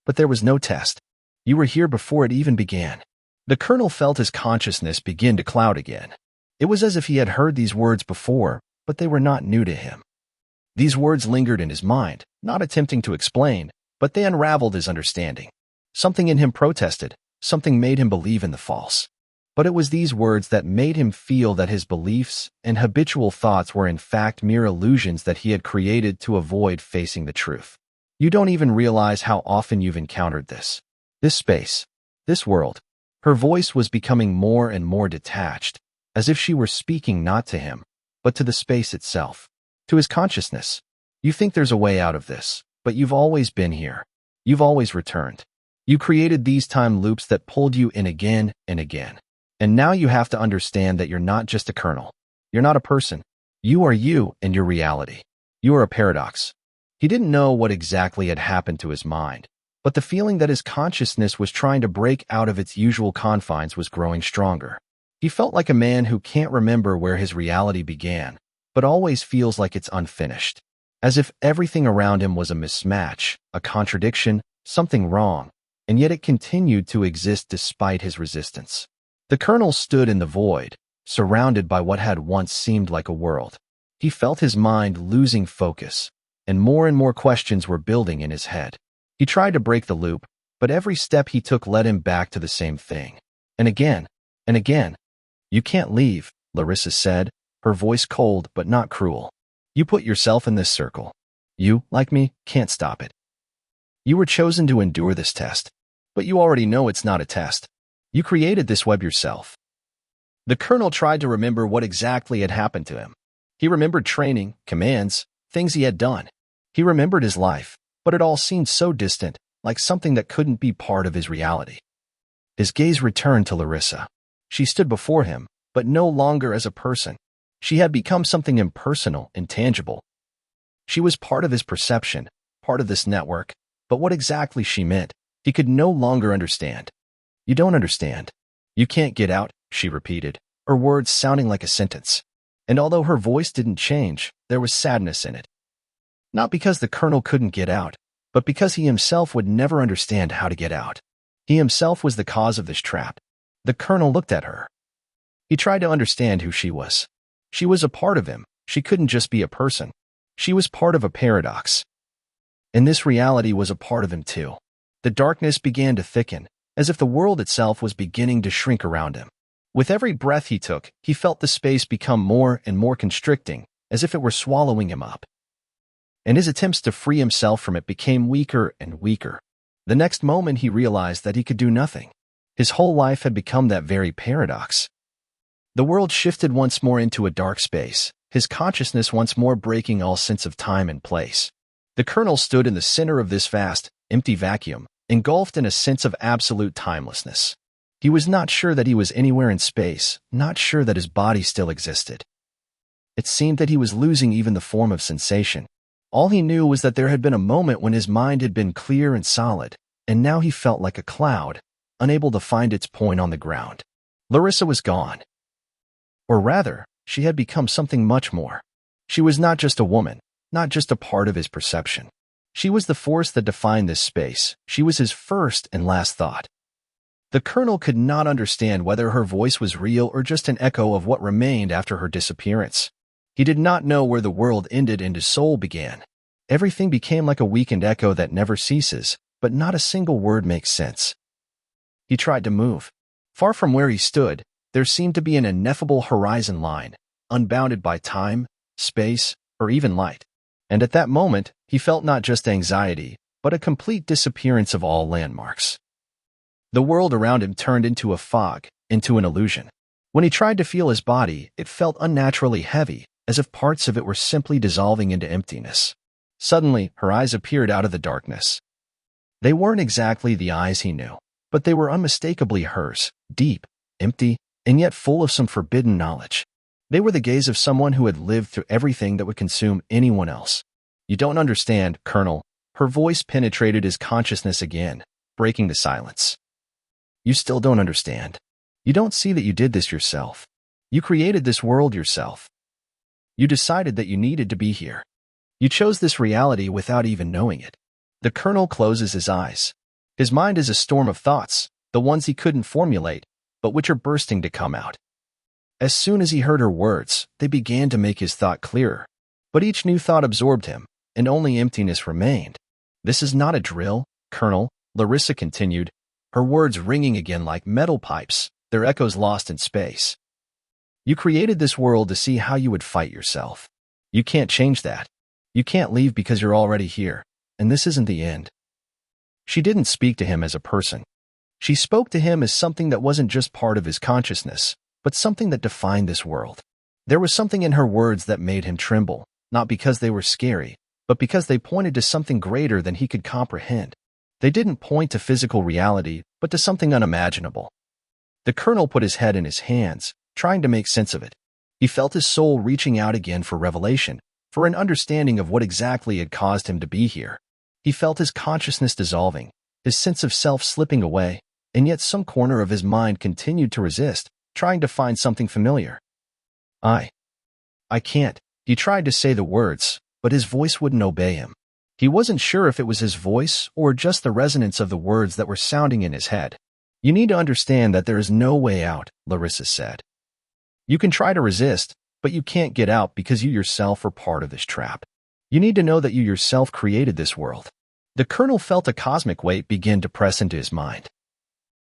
But there was no test. You were here before it even began. The colonel felt his consciousness begin to cloud again. It was as if he had heard these words before, but they were not new to him. These words lingered in his mind, not attempting to explain, but they unraveled his understanding. Something in him protested, something made him believe in the false. But it was these words that made him feel that his beliefs and habitual thoughts were in fact mere illusions that he had created to avoid facing the truth. You don't even realize how often you've encountered this. This space. This world. Her voice was becoming more and more detached, as if she were speaking not to him, but to the space itself, to his consciousness. You think there's a way out of this, but you've always been here. You've always returned. You created these time loops that pulled you in again and again. And now you have to understand that you're not just a kernel. You're not a person. You are you and your reality. You are a paradox. He didn't know what exactly had happened to his mind, but the feeling that his consciousness was trying to break out of its usual confines was growing stronger. He felt like a man who can't remember where his reality began, but always feels like it's unfinished, as if everything around him was a mismatch, a contradiction, something wrong, and yet it continued to exist despite his resistance. The colonel stood in the void, surrounded by what had once seemed like a world. He felt his mind losing focus, and more questions were building in his head. He tried to break the loop, but every step he took led him back to the same thing. And again, and again. You can't leave, Larissa said, her voice cold but not cruel. You put yourself in this circle. You, like me, can't stop it. You were chosen to endure this test, but you already know it's not a test. You created this web yourself. The colonel tried to remember what exactly had happened to him. He remembered training, commands, things he had done. He remembered his life, but it all seemed so distant, like something that couldn't be part of his reality. His gaze returned to Larissa. She stood before him, but no longer as a person. She had become something impersonal, intangible. She was part of his perception, part of this network, but what exactly she meant, he could no longer understand. You don't understand. You can't get out, she repeated, her words sounding like a sentence. And although her voice didn't change, there was sadness in it. Not because the colonel couldn't get out, but because he himself would never understand how to get out. He himself was the cause of this trap. The colonel looked at her. He tried to understand who she was. She was a part of him. She couldn't just be a person. She was part of a paradox. And this reality was a part of him too. The darkness began to thicken, as if the world itself was beginning to shrink around him. With every breath he took, he felt the space become more and more constricting, as if it were swallowing him up. And his attempts to free himself from it became weaker and weaker. The next moment he realized that he could do nothing. His whole life had become that very paradox. The world shifted once more into a dark space, his consciousness once more breaking all sense of time and place. The colonel stood in the center of this vast, empty vacuum, engulfed in a sense of absolute timelessness. He was not sure that he was anywhere in space, not sure that his body still existed. It seemed that he was losing even the form of sensation. All he knew was that there had been a moment when his mind had been clear and solid, and now he felt like a cloud, unable to find its point on the ground. Larissa was gone. Or rather, she had become something much more. She was not just a woman, not just a part of his perception. She was the force that defined this space. She was his first and last thought. The colonel could not understand whether her voice was real or just an echo of what remained after her disappearance. He did not know where the world ended and his soul began. Everything became like a weakened echo that never ceases, but not a single word makes sense. He tried to move. Far from where he stood, there seemed to be an ineffable horizon line, unbounded by time, space, or even light. And at that moment, he felt not just anxiety, but a complete disappearance of all landmarks. The world around him turned into a fog, into an illusion. When he tried to feel his body, it felt unnaturally heavy, as if parts of it were simply dissolving into emptiness. Suddenly, her eyes appeared out of the darkness. They weren't exactly the eyes he knew, but they were unmistakably hers, deep, empty, and yet full of some forbidden knowledge. They were the gaze of someone who had lived through everything that would consume anyone else. "You don't understand, Colonel." Her voice penetrated his consciousness again, breaking the silence. "You still don't understand. You don't see that you did this yourself. You created this world yourself. You decided that you needed to be here. You chose this reality without even knowing it." The Colonel closes his eyes. His mind is a storm of thoughts, the ones he couldn't formulate, but which are bursting to come out. As soon as he heard her words, they began to make his thought clearer. But each new thought absorbed him, and only emptiness remained. "This is not a drill, Colonel," Larissa continued, her words ringing again like metal pipes, their echoes lost in space. "You created this world to see how you would fight yourself. You can't change that. You can't leave because you're already here, and this isn't the end." She didn't speak to him as a person. She spoke to him as something that wasn't just part of his consciousness, but something that defined this world. There was something in her words that made him tremble, not because they were scary, but because they pointed to something greater than he could comprehend. They didn't point to physical reality, but to something unimaginable. The Colonel put his head in his hands, trying to make sense of it. He felt his soul reaching out again for revelation, for an understanding of what exactly had caused him to be here. He felt his consciousness dissolving, his sense of self slipping away, and yet some corner of his mind continued to resist, trying to find something familiar. I can't." He tried to say the words, but his voice wouldn't obey him. He wasn't sure if it was his voice or just the resonance of the words that were sounding in his head. "You need to understand that there is no way out," Larissa said. "You can try to resist, but you can't get out because you yourself are part of this trap. You need to know that you yourself created this world." The Colonel felt a cosmic weight begin to press into his mind.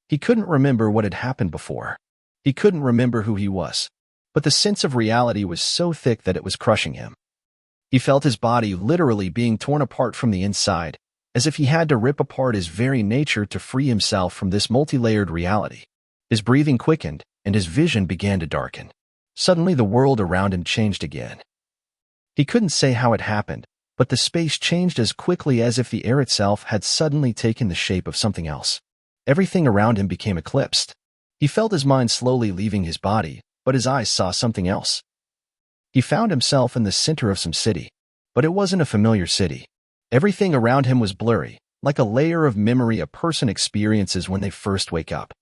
He couldn't remember what had happened before. He couldn't remember who he was, but the sense of reality was so thick that it was crushing him. He felt his body literally being torn apart from the inside, as if he had to rip apart his very nature to free himself from this multi-layered reality. His breathing quickened, and his vision began to darken. Suddenly the world around him changed again. He couldn't say how it happened, but the space changed as quickly as if the air itself had suddenly taken the shape of something else. Everything around him became eclipsed. He felt his mind slowly leaving his body, but his eyes saw something else. He found himself in the center of some city, but it wasn't a familiar city. Everything around him was blurry, like a layer of memory a person experiences when they first wake up.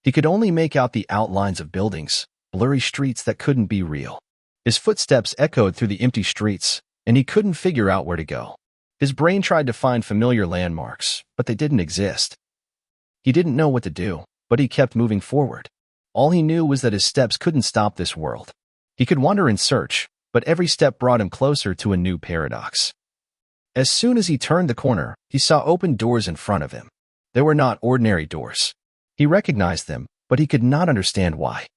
He could only make out the outlines of buildings, blurry streets that couldn't be real. His footsteps echoed through the empty streets, and he couldn't figure out where to go. His brain tried to find familiar landmarks, but they didn't exist. He didn't know what to do, but he kept moving forward. All he knew was that his steps couldn't stop this world. He could wander in search, but every step brought him closer to a new paradox. As soon as he turned the corner, he saw open doors in front of him. They were not ordinary doors. He recognized them, but he could not understand why.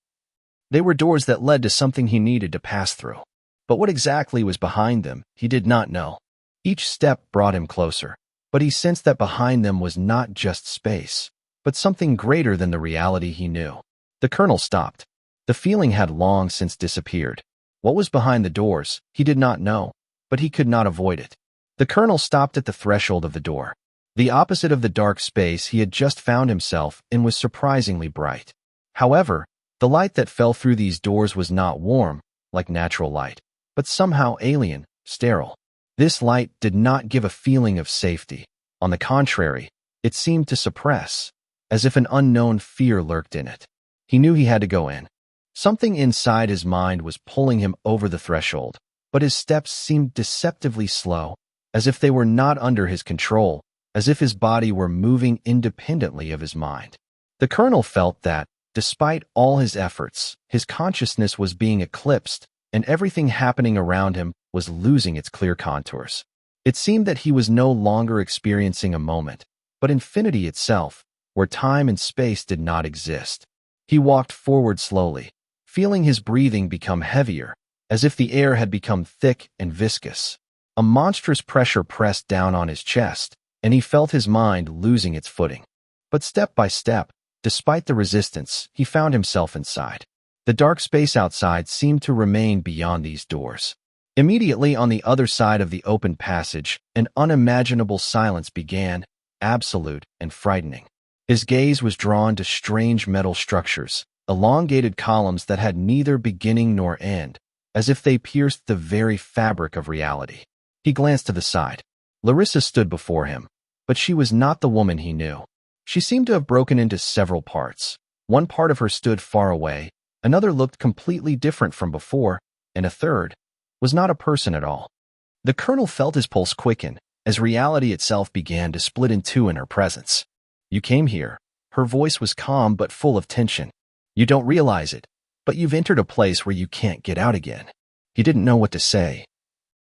They were doors that led to something he needed to pass through. But what exactly was behind them, he did not know. Each step brought him closer, but he sensed that behind them was not just space, but something greater than the reality he knew. The Colonel stopped. The feeling had long since disappeared. What was behind the doors, he did not know, but he could not avoid it. The Colonel stopped at the threshold of the door. The opposite of the dark space he had just found himself in was surprisingly bright. However, the light that fell through these doors was not warm, like natural light, but somehow alien, sterile. This light did not give a feeling of safety. On the contrary, it seemed to suppress, as if an unknown fear lurked in it. He knew he had to go in. Something inside his mind was pulling him over the threshold, but his steps seemed deceptively slow, as if they were not under his control, as if his body were moving independently of his mind. The Colonel felt that, despite all his efforts, his consciousness was being eclipsed, and everything happening around him was losing its clear contours. It seemed that he was no longer experiencing a moment, but infinity itself, where time and space did not exist. He walked forward slowly, feeling his breathing become heavier, as if the air had become thick and viscous. A monstrous pressure pressed down on his chest, and he felt his mind losing its footing. But step by step, despite the resistance, he found himself inside. The dark space outside seemed to remain beyond these doors. Immediately on the other side of the open passage, an unimaginable silence began, absolute and frightening. His gaze was drawn to strange metal structures, elongated columns that had neither beginning nor end, as if they pierced the very fabric of reality. He glanced to the side. Larissa stood before him, but she was not the woman he knew. She seemed to have broken into several parts. One part of her stood far away, another looked completely different from before, and a third was not a person at all. The colonel felt his pulse quicken as reality itself began to split in two in her presence. "You came here." Her voice was calm but full of tension. "You don't realize it, but you've entered a place where you can't get out again." He didn't know what to say.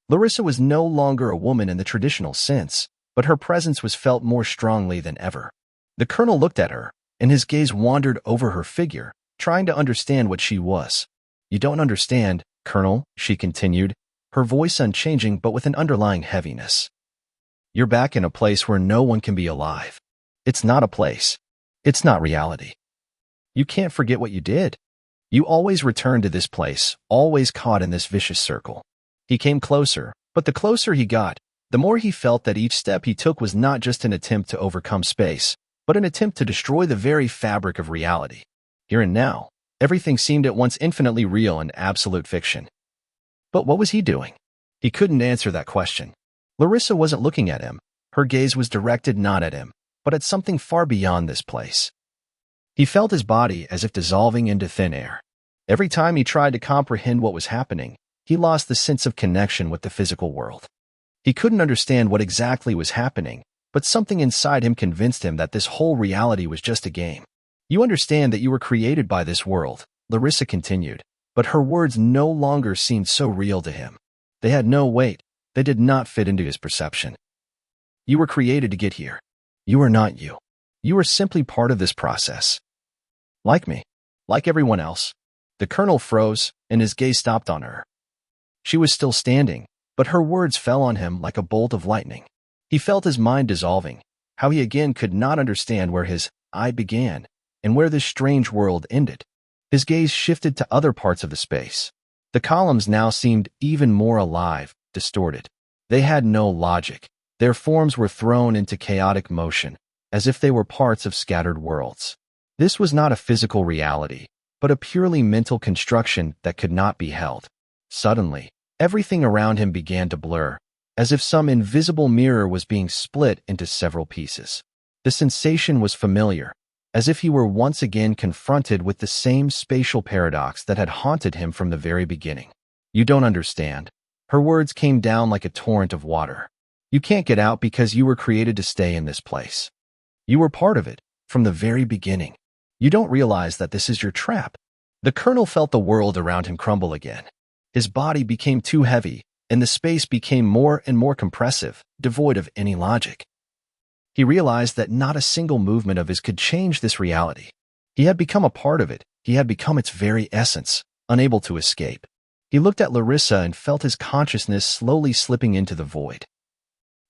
Larissa was no longer a woman in the traditional sense, but her presence was felt more strongly than ever. The colonel looked at her, and his gaze wandered over her figure, trying to understand what she was. "You don't understand, Colonel," she continued, her voice unchanging but with an underlying heaviness. "You're back in a place where no one can be alive. It's not a place. It's not reality. You can't forget what you did. You always return to this place, always caught in this vicious circle." He came closer, but the closer he got, the more he felt that each step he took was not just an attempt to overcome space, but an attempt to destroy the very fabric of reality. Here and now, everything seemed at once infinitely real and absolute fiction. But what was he doing? He couldn't answer that question. Larissa wasn't looking at him. Her gaze was directed not at him, but at something far beyond this place. He felt his body as if dissolving into thin air. Every time he tried to comprehend what was happening, he lost the sense of connection with the physical world. He couldn't understand what exactly was happening, but something inside him convinced him that this whole reality was just a game. "You understand that you were created by this world," Larissa continued, but her words no longer seemed so real to him. They had no weight. They did not fit into his perception. "You were created to get here. You are not you. You are simply part of this process. Like me. Like everyone else." The colonel froze, and his gaze stopped on her. She was still standing, but her words fell on him like a bolt of lightning. He felt his mind dissolving, how he again could not understand where his "I" began and where this strange world ended. His gaze shifted to other parts of the space. The columns now seemed even more alive, distorted. They had no logic. Their forms were thrown into chaotic motion, as if they were parts of scattered worlds. This was not a physical reality, but a purely mental construction that could not be held. Suddenly, everything around him began to blur, as if some invisible mirror was being split into several pieces. The sensation was familiar, as if he were once again confronted with the same spatial paradox that had haunted him from the very beginning. "You don't understand." Her words came down like a torrent of water. "You can't get out because you were created to stay in this place. You were part of it, from the very beginning. You don't realize that this is your trap." The colonel felt the world around him crumble again. His body became too heavy, and the space became more and more compressive, devoid of any logic. He realized that not a single movement of his could change this reality. He had become a part of it. He had become its very essence, unable to escape. He looked at Larissa and felt his consciousness slowly slipping into the void.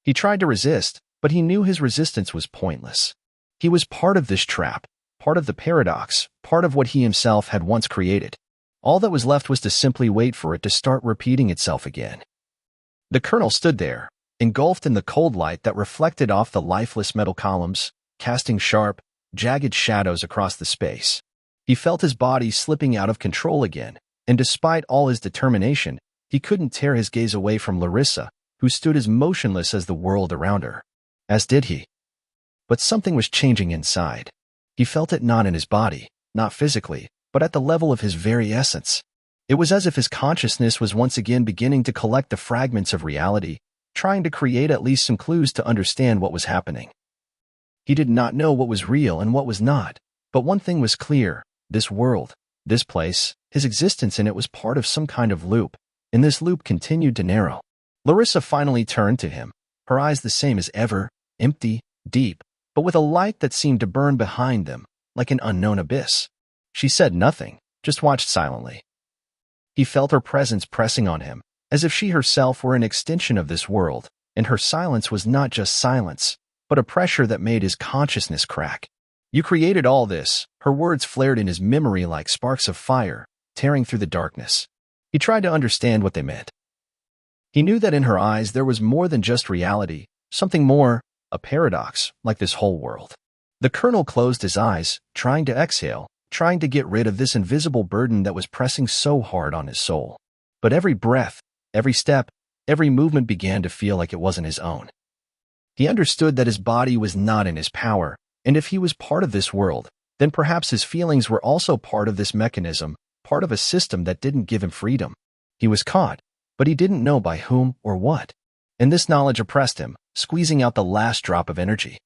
He tried to resist, but he knew his resistance was pointless. He was part of this trap, part of the paradox, part of what he himself had once created. All that was left was to simply wait for it to start repeating itself again. The colonel stood there, engulfed in the cold light that reflected off the lifeless metal columns, casting sharp, jagged shadows across the space. He felt his body slipping out of control again, and despite all his determination, he couldn't tear his gaze away from Larissa, who stood as motionless as the world around her. As did he. But something was changing inside. He felt it not in his body, not physically, but at the level of his very essence. It was as if his consciousness was once again beginning to collect the fragments of reality, trying to create at least some clues to understand what was happening. He did not know what was real and what was not, but one thing was clear: this world, this place, his existence in it was part of some kind of loop, and this loop continued to narrow. Larissa finally turned to him, her eyes the same as ever, empty, deep, but with a light that seemed to burn behind them, like an unknown abyss. She said nothing, just watched silently. He felt her presence pressing on him, as if she herself were an extension of this world, and her silence was not just silence, but a pressure that made his consciousness crack. "You created all this," her words flared in his memory like sparks of fire, tearing through the darkness. He tried to understand what they meant. He knew that in her eyes there was more than just reality, something more, a paradox, like this whole world. The colonel closed his eyes, trying to exhale, trying to get rid of this invisible burden that was pressing so hard on his soul. But every breath, every step, every movement began to feel like it wasn't his own. He understood that his body was not in his power, and if he was part of this world, then perhaps his feelings were also part of this mechanism, part of a system that didn't give him freedom. He was caught, but he didn't know by whom or what. And this knowledge oppressed him, squeezing out the last drop of energy.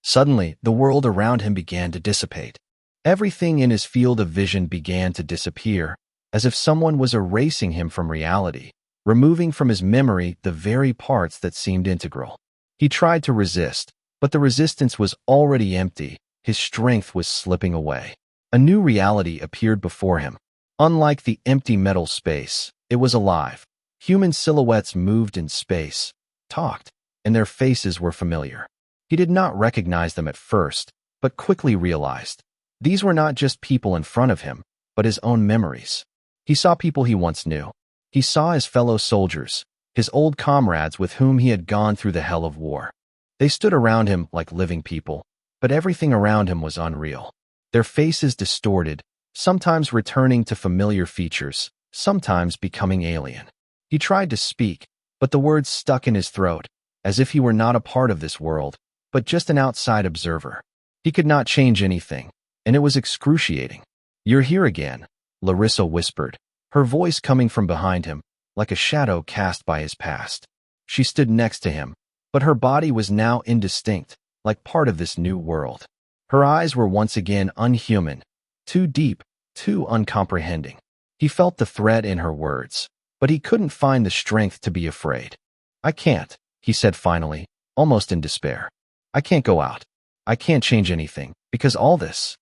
Suddenly, the world around him began to dissipate. Everything in his field of vision began to disappear, as if someone was erasing him from reality, removing from his memory the very parts that seemed integral. He tried to resist, but the resistance was already empty. His strength was slipping away. A new reality appeared before him. Unlike the empty metal space, it was alive. Human silhouettes moved in space, talked, and their faces were familiar. He did not recognize them at first, but quickly realized these were not just people in front of him, but his own memories. He saw people he once knew. He saw his fellow soldiers, his old comrades with whom he had gone through the hell of war. They stood around him like living people, but everything around him was unreal. Their faces distorted, sometimes returning to familiar features, sometimes becoming alien. He tried to speak, but the words stuck in his throat, as if he were not a part of this world, but just an outside observer. He could not change anything, and it was excruciating. "You're here again," Larissa whispered, her voice coming from behind him, like a shadow cast by his past. She stood next to him, but her body was now indistinct, like part of this new world. Her eyes were once again unhuman, too deep, too uncomprehending. He felt the threat in her words, but he couldn't find the strength to be afraid. "I can't," he said finally, almost in despair. "I can't go out. I can't change anything, because all this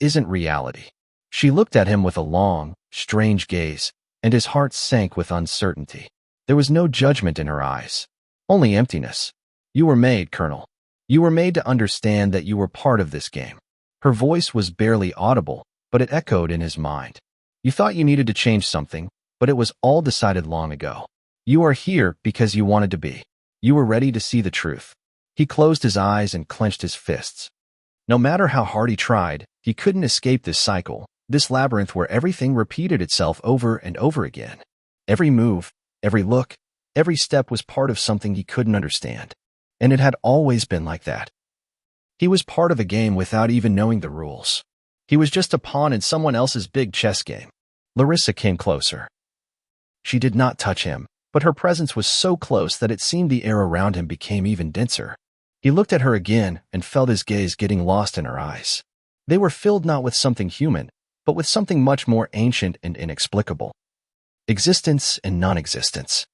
isn't reality." She looked at him with a long, strange gaze, and his heart sank with uncertainty. There was no judgment in her eyes, only emptiness. "You were made, Colonel. You were made to understand that you were part of this game." Her voice was barely audible, but it echoed in his mind. "You thought you needed to change something, but it was all decided long ago. You are here because you wanted to be. You were ready to see the truth." He closed his eyes and clenched his fists. No matter how hard he tried, he couldn't escape this cycle, this labyrinth where everything repeated itself over and over again. Every move, every look, every step was part of something he couldn't understand. And it had always been like that. He was part of a game without even knowing the rules. He was just a pawn in someone else's big chess game. Larissa came closer. She did not touch him, but her presence was so close that it seemed the air around him became even denser. He looked at her again and felt his gaze getting lost in her eyes. They were filled not with something human, but with something much more ancient and inexplicable. Existence and non-existence.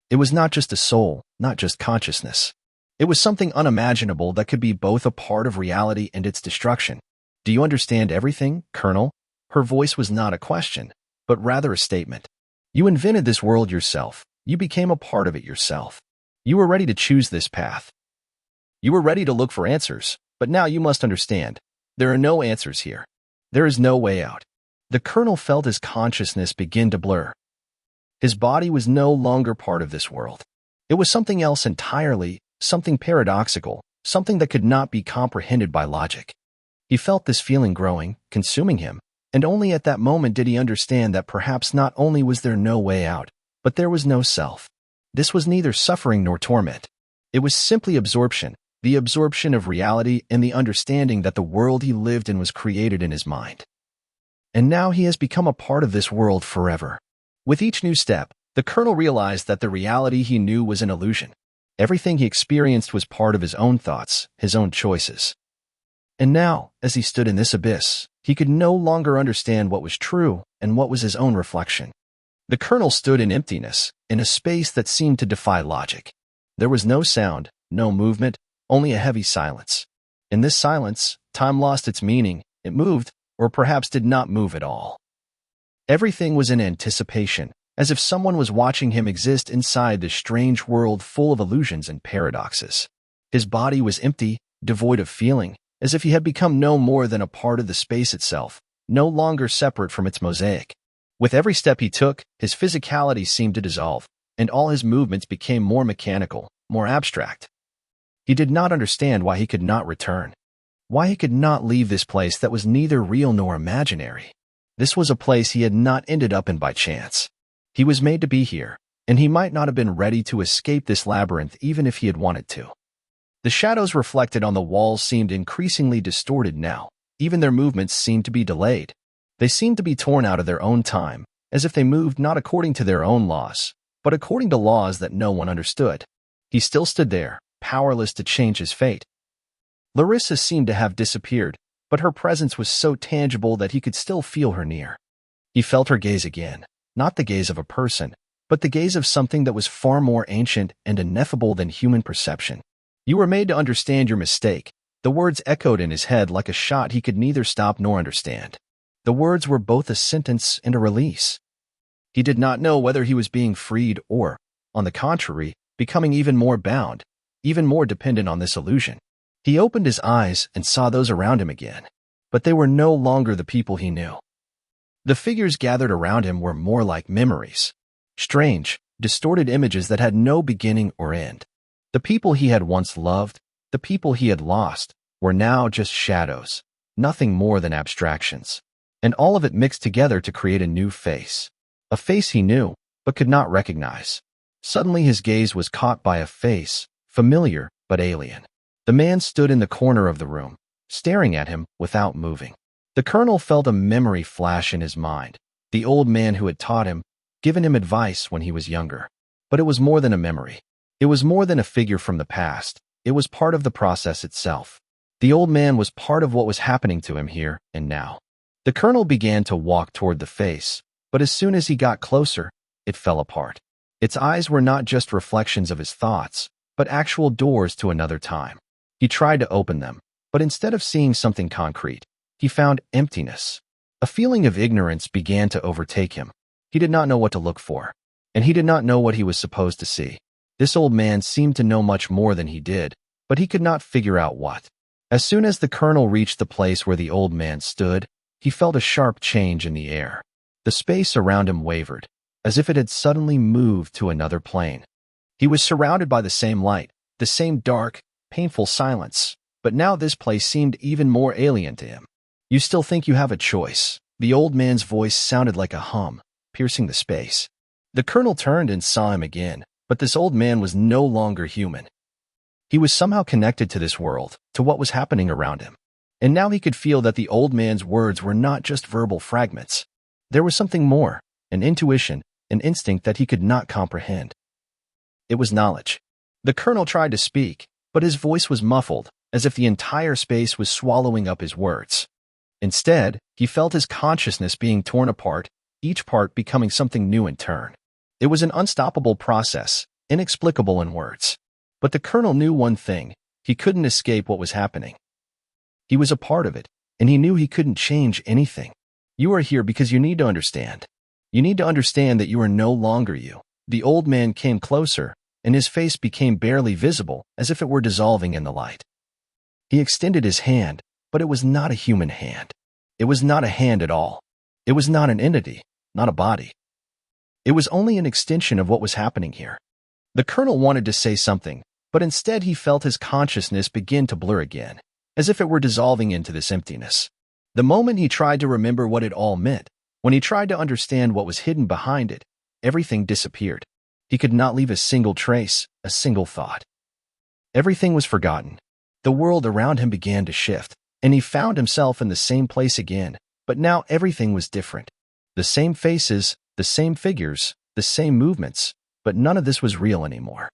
It was not just a soul, not just consciousness. It was something unimaginable that could be both a part of reality and its destruction. "Do you understand everything, Colonel?" Her voice was not a question, but rather a statement. "You invented this world yourself. You became a part of it yourself. You were ready to choose this path. You were ready to look for answers, but now you must understand. There are no answers here. There is no way out." The Colonel felt his consciousness begin to blur. His body was no longer part of this world. It was something else entirely, something paradoxical, something that could not be comprehended by logic. He felt this feeling growing, consuming him, and only at that moment did he understand that perhaps not only was there no way out, but there was no self. This was neither suffering nor torment. It was simply absorption, the absorption of reality and the understanding that the world he lived in was created in his mind. And now he has become a part of this world forever. With each new step, the Colonel realized that the reality he knew was an illusion. Everything he experienced was part of his own thoughts, his own choices. And now, as he stood in this abyss, he could no longer understand what was true and what was his own reflection. The Colonel stood in emptiness, in a space that seemed to defy logic. There was no sound, no movement, only a heavy silence. In this silence, time lost its meaning, it moved, or perhaps did not move at all. Everything was in anticipation, as if someone was watching him exist inside this strange world full of illusions and paradoxes. His body was empty, devoid of feeling, as if he had become no more than a part of the space itself, no longer separate from its mosaic. With every step he took, his physicality seemed to dissolve, and all his movements became more mechanical, more abstract. He did not understand why he could not return. Why he could not leave this place that was neither real nor imaginary. This was a place he had not ended up in by chance. He was made to be here, and he might not have been ready to escape this labyrinth even if he had wanted to. The shadows reflected on the walls seemed increasingly distorted now. Even their movements seemed to be delayed. They seemed to be torn out of their own time, as if they moved not according to their own laws, but according to laws that no one understood. He still stood there, powerless to change his fate. Larissa seemed to have disappeared, but her presence was so tangible that he could still feel her near. He felt her gaze again, not the gaze of a person, but the gaze of something that was far more ancient and ineffable than human perception. "You were made to understand your mistake." The words echoed in his head like a shot he could neither stop nor understand. The words were both a sentence and a release. He did not know whether he was being freed or, on the contrary, becoming even more bound, even more dependent on this illusion. He opened his eyes and saw those around him again, but they were no longer the people he knew. The figures gathered around him were more like memories. Strange, distorted images that had no beginning or end. The people he had once loved, the people he had lost, were now just shadows, nothing more than abstractions. And all of it mixed together to create a new face. A face he knew, but could not recognize. Suddenly his gaze was caught by a face, familiar but alien. The man stood in the corner of the room, staring at him without moving. The colonel felt a memory flash in his mind. The old man who had taught him, given him advice when he was younger. But it was more than a memory. It was more than a figure from the past. It was part of the process itself. The old man was part of what was happening to him here and now. The colonel began to walk toward the face, but as soon as he got closer, it fell apart. Its eyes were not just reflections of his thoughts, but actual doors to another time. He tried to open them, but instead of seeing something concrete, he found emptiness. A feeling of ignorance began to overtake him. He did not know what to look for, and he did not know what he was supposed to see. This old man seemed to know much more than he did, but he could not figure out what. As soon as the colonel reached the place where the old man stood, he felt a sharp change in the air. The space around him wavered, as if it had suddenly moved to another plane. He was surrounded by the same light, the same dark, painful silence, but now this place seemed even more alien to him. "You still think you have a choice." The old man's voice sounded like a hum, piercing the space. The colonel turned and saw him again, but this old man was no longer human. He was somehow connected to this world, to what was happening around him. And now he could feel that the old man's words were not just verbal fragments. There was something more, an intuition, an instinct that he could not comprehend. It was knowledge. The colonel tried to speak, but his voice was muffled, as if the entire space was swallowing up his words. Instead, he felt his consciousness being torn apart, each part becoming something new in turn. It was an unstoppable process, inexplicable in words. But the colonel knew one thing: he couldn't escape what was happening. He was a part of it, and he knew he couldn't change anything. "You are here because you need to understand. You need to understand that you are no longer you." The old man came closer, and his face became barely visible, as if it were dissolving in the light. He extended his hand, but it was not a human hand. It was not a hand at all. It was not an entity, not a body. It was only an extension of what was happening here. The colonel wanted to say something, but instead he felt his consciousness begin to blur again, as if it were dissolving into this emptiness. The moment he tried to remember what it all meant, when he tried to understand what was hidden behind it, everything disappeared. He could not leave a single trace, a single thought. Everything was forgotten. The world around him began to shift, and he found himself in the same place again, but now everything was different. The same faces, the same figures, the same movements, but none of this was real anymore.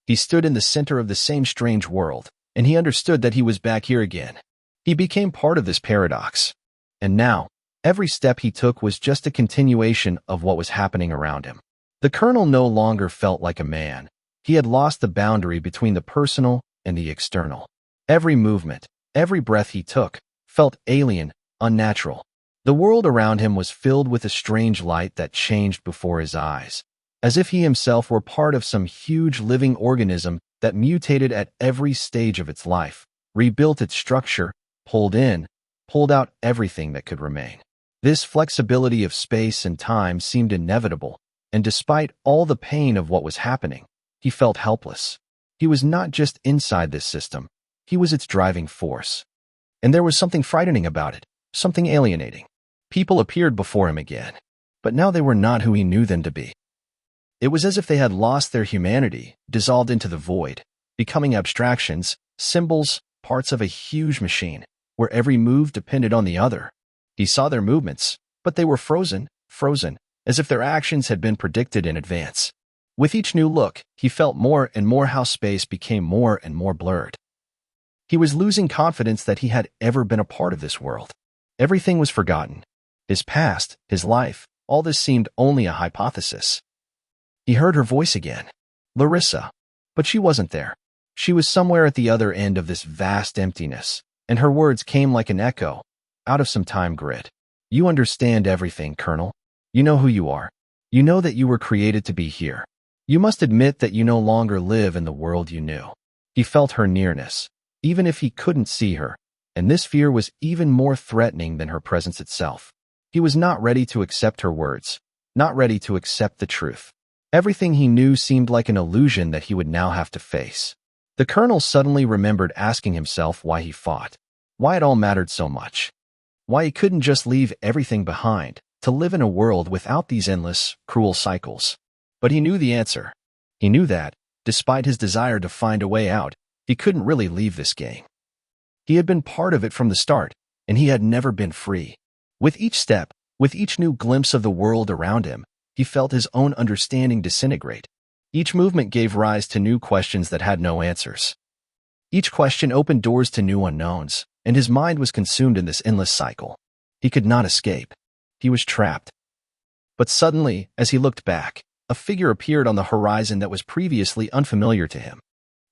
He stood in the center of the same strange world, and he understood that he was back here again. He became part of this paradox. And now, every step he took was just a continuation of what was happening around him. The colonel no longer felt like a man. He had lost the boundary between the personal and the external. Every movement, every breath he took, felt alien, unnatural. The world around him was filled with a strange light that changed before his eyes, as if he himself were part of some huge living organism that mutated at every stage of its life, rebuilt its structure, pulled out everything that could remain. This flexibility of space and time seemed inevitable, and despite all the pain of what was happening, he felt helpless. He was not just inside this system, he was its driving force. And there was something frightening about it, something alienating. People appeared before him again, but now they were not who he knew them to be. It was as if they had lost their humanity, dissolved into the void, becoming abstractions, symbols, parts of a huge machine, where every move depended on the other. He saw their movements, but they were frozen, as if their actions had been predicted in advance. With each new look, he felt more and more how space became more and more blurred. He was losing confidence that he had ever been a part of this world. Everything was forgotten. His past, his life, all this seemed only a hypothesis. He heard her voice again. Larissa. But she wasn't there. She was somewhere at the other end of this vast emptiness, and her words came like an echo, out of some time grid. You understand everything, Colonel. You know who you are. You know that you were created to be here. You must admit that you no longer live in the world you knew. He felt her nearness, even if he couldn't see her, and this fear was even more threatening than her presence itself. He was not ready to accept her words, not ready to accept the truth. Everything he knew seemed like an illusion that he would now have to face. The colonel suddenly remembered asking himself why he fought, why it all mattered so much, why he couldn't just leave everything behind to live in a world without these endless, cruel cycles. But he knew the answer. He knew that, despite his desire to find a way out, he couldn't really leave this game. He had been part of it from the start, and he had never been free. With each step, with each new glimpse of the world around him, he felt his own understanding disintegrate. Each movement gave rise to new questions that had no answers. Each question opened doors to new unknowns, and his mind was consumed in this endless cycle. He could not escape. He was trapped. But suddenly, as he looked back, a figure appeared on the horizon that was previously unfamiliar to him.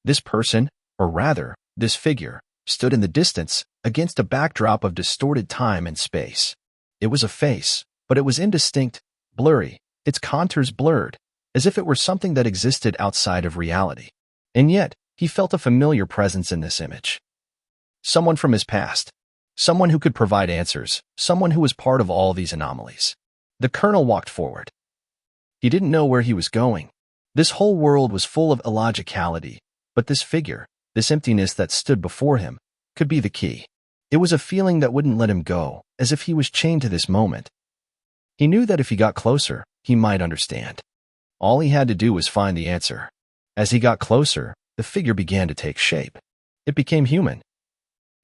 This person, or rather, this figure, stood in the distance, against a backdrop of distorted time and space. It was a face, but it was indistinct, blurry, its contours blurred, as if it were something that existed outside of reality. And yet, he felt a familiar presence in this image. Someone from his past. Someone who could provide answers. Someone who was part of all these anomalies. The colonel walked forward. He didn't know where he was going. This whole world was full of illogicality, but this figure, this emptiness that stood before him, could be the key. It was a feeling that wouldn't let him go, as if he was chained to this moment. He knew that if he got closer, he might understand. All he had to do was find the answer. As he got closer, the figure began to take shape. It became human.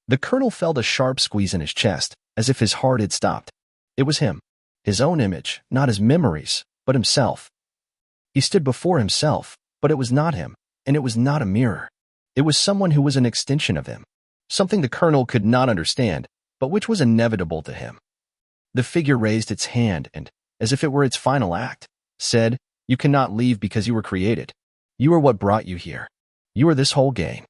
The colonel felt a sharp squeeze in his chest, as if his heart had stopped. It was him. His own image, not his memories, but himself. He stood before himself, but it was not him, and it was not a mirror. It was someone who was an extension of him. Something the colonel could not understand, but which was inevitable to him. The figure raised its hand and, as if it were its final act, said, "You cannot leave because you were created. You are what brought you here. You are this whole game.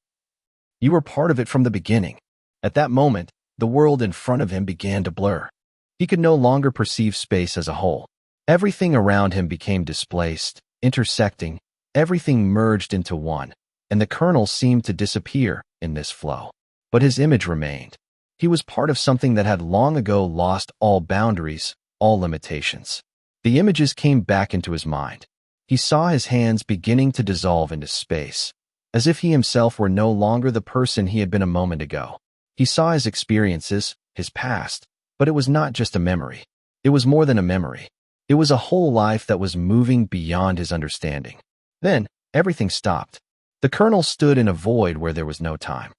You were part of it from the beginning." At that moment, the world in front of him began to blur. He could no longer perceive space as a whole. Everything around him became displaced, intersecting, everything merged into one, and the colonel seemed to disappear in this flow. But his image remained. He was part of something that had long ago lost all boundaries, all limitations. The images came back into his mind. He saw his hands beginning to dissolve into space, as if he himself were no longer the person he had been a moment ago. He saw his experiences, his past, but it was not just a memory. It was more than a memory. It was a whole life that was moving beyond his understanding. Then, everything stopped. The colonel stood in a void where there was no time.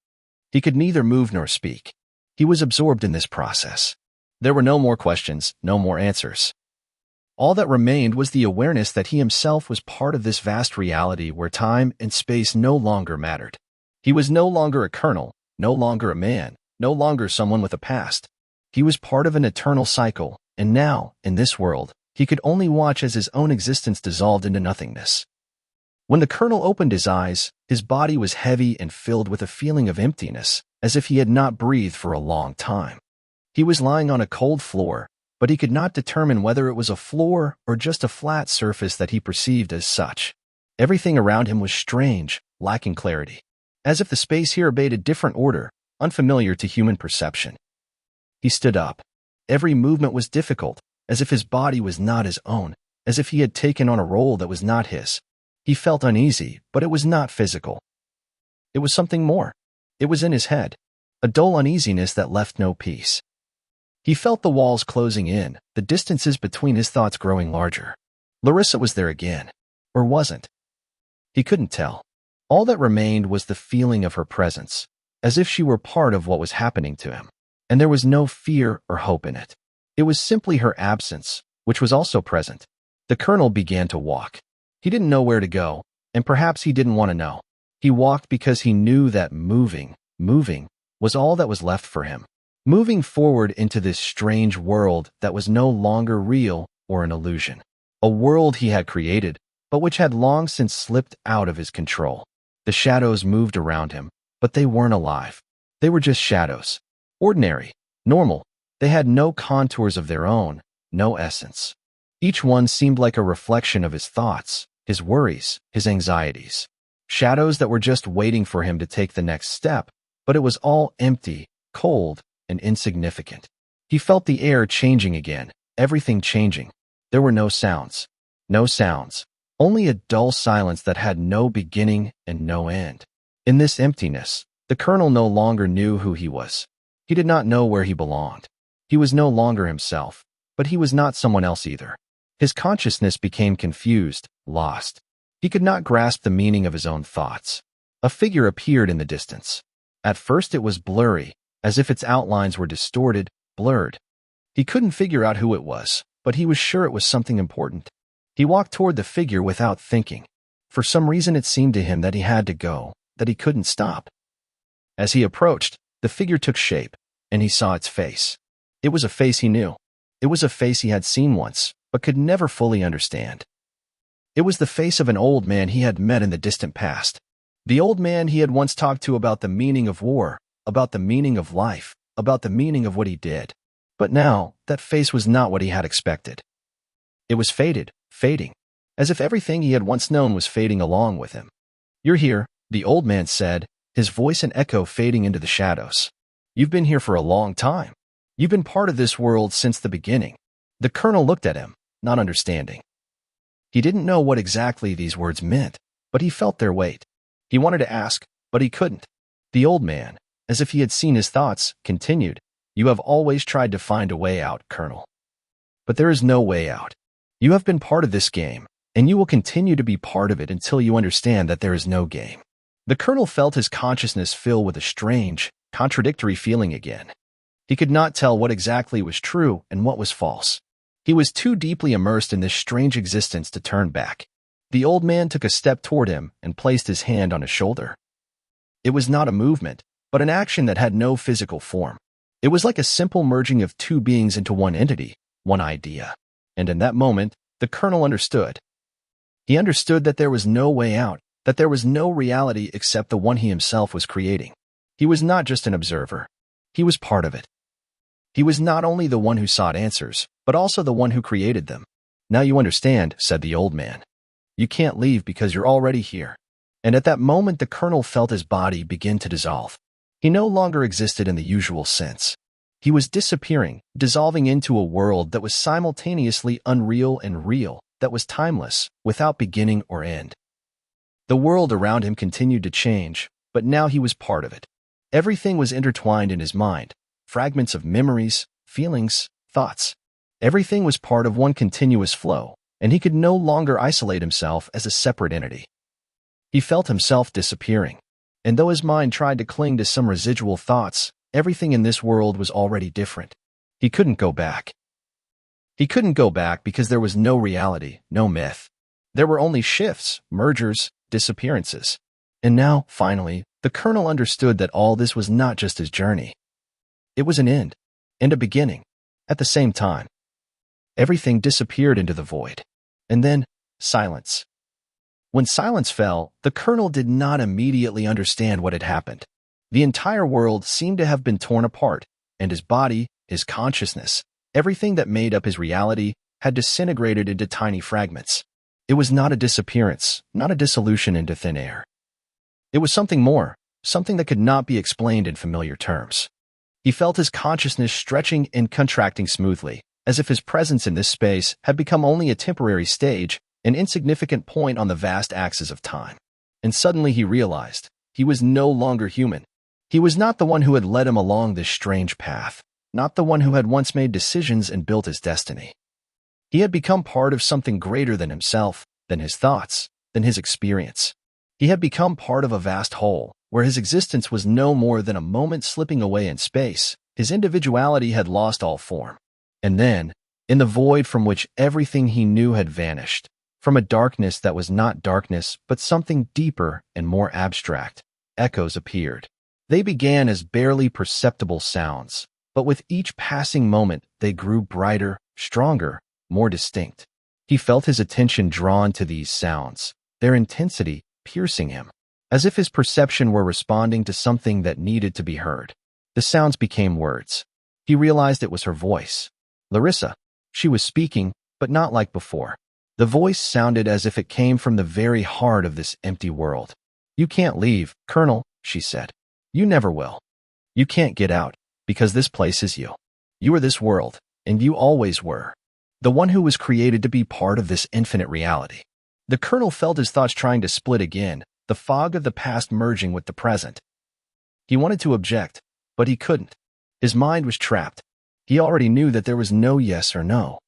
He could neither move nor speak. He was absorbed in this process. There were no more questions, no more answers. All that remained was the awareness that he himself was part of this vast reality where time and space no longer mattered. He was no longer a colonel, no longer a man, no longer someone with a past. He was part of an eternal cycle, and now, in this world, he could only watch as his own existence dissolved into nothingness. When the colonel opened his eyes, his body was heavy and filled with a feeling of emptiness, as if he had not breathed for a long time. He was lying on a cold floor, but he could not determine whether it was a floor or just a flat surface that he perceived as such. Everything around him was strange, lacking clarity, as if the space here obeyed a different order, unfamiliar to human perception. He stood up. Every movement was difficult, as if his body was not his own, as if he had taken on a role that was not his. He felt uneasy, but it was not physical. It was something more. It was in his head. a dull uneasiness that left no peace. He felt the walls closing in, the distances between his thoughts growing larger. Larissa was there again. Or wasn't? He couldn't tell. All that remained was the feeling of her presence, as if she were part of what was happening to him. And there was no fear or hope in it. It was simply her absence, which was also present. The colonel began to walk. He didn't know where to go, and perhaps he didn't want to know. He walked because he knew that moving, was all that was left for him. Moving forward into this strange world that was no longer real or an illusion. A world he had created, but which had long since slipped out of his control. The shadows moved around him, but they weren't alive. They were just shadows. Ordinary, normal. They had no contours of their own, no essence. Each one seemed like a reflection of his thoughts, his worries, his anxieties. Shadows that were just waiting for him to take the next step, but it was all empty, cold, and insignificant. He felt the air changing again, everything changing. There were no sounds. No sounds. Only a dull silence that had no beginning and no end. In this emptiness, the colonel no longer knew who he was. He did not know where he belonged. He was no longer himself, but he was not someone else either. His consciousness became confused, lost. He could not grasp the meaning of his own thoughts. A figure appeared in the distance. At first it was blurry, as if its outlines were distorted, blurred. He couldn't figure out who it was, but he was sure it was something important. He walked toward the figure without thinking. For some reason it seemed to him that he had to go, that he couldn't stop. As he approached, the figure took shape, and he saw its face. It was a face he knew. It was a face he had seen once, but could never fully understand. It was the face of an old man he had met in the distant past. The old man he had once talked to about the meaning of war, about the meaning of life, about the meaning of what he did. But now, that face was not what he had expected. It was faded, fading, as if everything he had once known was fading along with him. "You're here," the old man said, his voice an echo fading into the shadows. "You've been here for a long time. You've been part of this world since the beginning." The colonel looked at him, not understanding. He didn't know what exactly these words meant, but he felt their weight. He wanted to ask, but he couldn't. The old man, as if he had seen his thoughts, continued, "You have always tried to find a way out, Colonel. But there is no way out. You have been part of this game, and you will continue to be part of it until you understand that there is no game." The colonel felt his consciousness fill with a strange, contradictory feeling again. He could not tell what exactly was true and what was false. He was too deeply immersed in this strange existence to turn back. The old man took a step toward him and placed his hand on his shoulder. It was not a movement, but an action that had no physical form. It was like a simple merging of two beings into one entity, one idea. And in that moment, the colonel understood. He understood that there was no way out, that there was no reality except the one he himself was creating. He was not just an observer. He was part of it. He was not only the one who sought answers, but also the one who created them. "Now you understand," said the old man. "You can't leave because you're already here." And at that moment the colonel felt his body begin to dissolve. He no longer existed in the usual sense. He was disappearing, dissolving into a world that was simultaneously unreal and real, that was timeless, without beginning or end. The world around him continued to change, but now he was part of it. Everything was intertwined in his mind, fragments of memories, feelings, thoughts. Everything was part of one continuous flow, and he could no longer isolate himself as a separate entity. He felt himself disappearing, and though his mind tried to cling to some residual thoughts, everything in this world was already different. He couldn't go back. He couldn't go back because there was no reality, no myth. There were only shifts, mergers, disappearances. And now, finally, the colonel understood that all this was not just his journey. It was an end, and a beginning, at the same time. Everything disappeared into the void. And then, silence. When silence fell, the colonel did not immediately understand what had happened. The entire world seemed to have been torn apart, and his body, his consciousness, everything that made up his reality, had disintegrated into tiny fragments. It was not a disappearance, not a dissolution into thin air. It was something more, something that could not be explained in familiar terms. He felt his consciousness stretching and contracting smoothly, as if his presence in this space had become only a temporary stage, an insignificant point on the vast axis of time. And suddenly he realized he was no longer human. He was not the one who had led him along this strange path, not the one who had once made decisions and built his destiny. He had become part of something greater than himself, than his thoughts, than his experience. He had become part of a vast whole, where his existence was no more than a moment slipping away in space. His individuality had lost all form. And then, in the void from which everything he knew had vanished, from a darkness that was not darkness but something deeper and more abstract, echoes appeared. They began as barely perceptible sounds, but with each passing moment they grew brighter, stronger, more distinct. He felt his attention drawn to these sounds, their intensity piercing him, as if his perception were responding to something that needed to be heard. The sounds became words. He realized it was her voice. Larissa. She was speaking, but not like before. The voice sounded as if it came from the very heart of this empty world. "You can't leave, Colonel," she said. "You never will. You can't get out, because this place is you. You are this world, and you always were. The one who was created to be part of this infinite reality." The colonel felt his thoughts trying to split again, the fog of the past merging with the present. He wanted to object, but he couldn't. His mind was trapped. He already knew that there was no yes or no.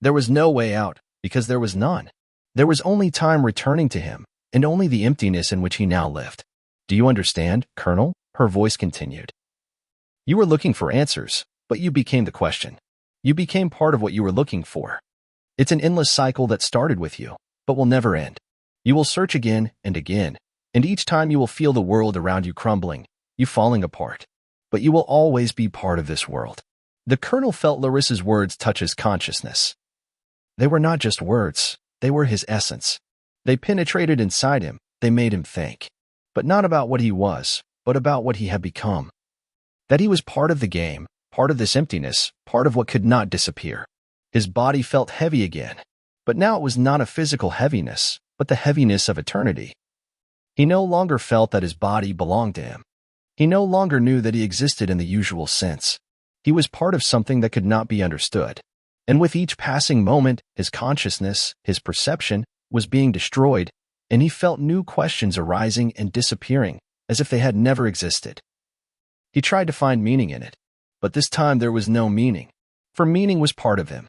There was no way out, because there was none. There was only time returning to him, and only the emptiness in which he now lived. "Do you understand, Colonel?" her voice continued. "You were looking for answers, but you became the question. You became part of what you were looking for. It's an endless cycle that started with you, but will never end. You will search again, and each time you will feel the world around you crumbling, you falling apart. But you will always be part of this world." The colonel felt Larissa's words touch his consciousness. They were not just words, they were his essence. They penetrated inside him, they made him think. But not about what he was, but about what he had become. That he was part of the game, part of this emptiness, part of what could not disappear. His body felt heavy again, but now it was not a physical heaviness, but the heaviness of eternity. He no longer felt that his body belonged to him. He no longer knew that he existed in the usual sense. He was part of something that could not be understood. And with each passing moment, his consciousness, his perception, was being destroyed, and he felt new questions arising and disappearing, as if they had never existed. He tried to find meaning in it, but this time there was no meaning, for meaning was part of him.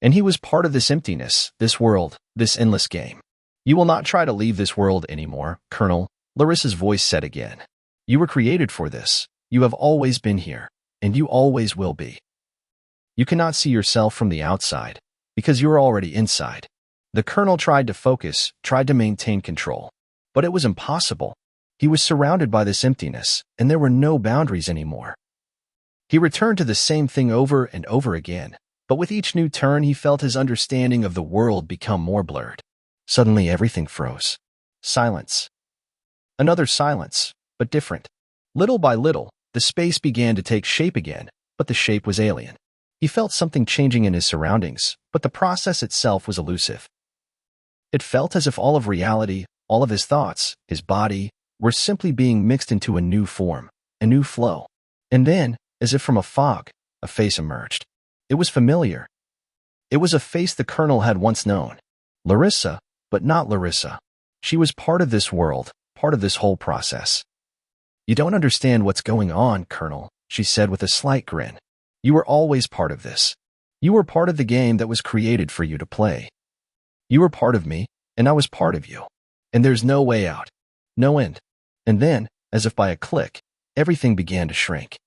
And he was part of this emptiness, this world, this endless game. "You will not try to leave this world anymore, Colonel," Larissa's voice said again. "You were created for this. You have always been here, and you always will be. You cannot see yourself from the outside, because you are already inside." The colonel tried to focus, tried to maintain control, but it was impossible. He was surrounded by this emptiness, and there were no boundaries anymore. He returned to the same thing over and over again, but with each new turn he felt his understanding of the world become more blurred. Suddenly everything froze. Silence. Another silence, but different. Little by little, the space began to take shape again, but the shape was alien. He felt something changing in his surroundings, but the process itself was elusive. It felt as if all of reality, all of his thoughts, his body, were simply being mixed into a new form, a new flow. And then, as if from a fog, a face emerged. It was familiar. It was a face the colonel had once known. Larissa, but not Larissa. She was part of this world, part of this whole process. "You don't understand what's going on, Colonel," she said with a slight grin. "You were always part of this. You were part of the game that was created for you to play. You were part of me, and I was part of you. And there's no way out. No end." And then, as if by a click, everything began to shrink.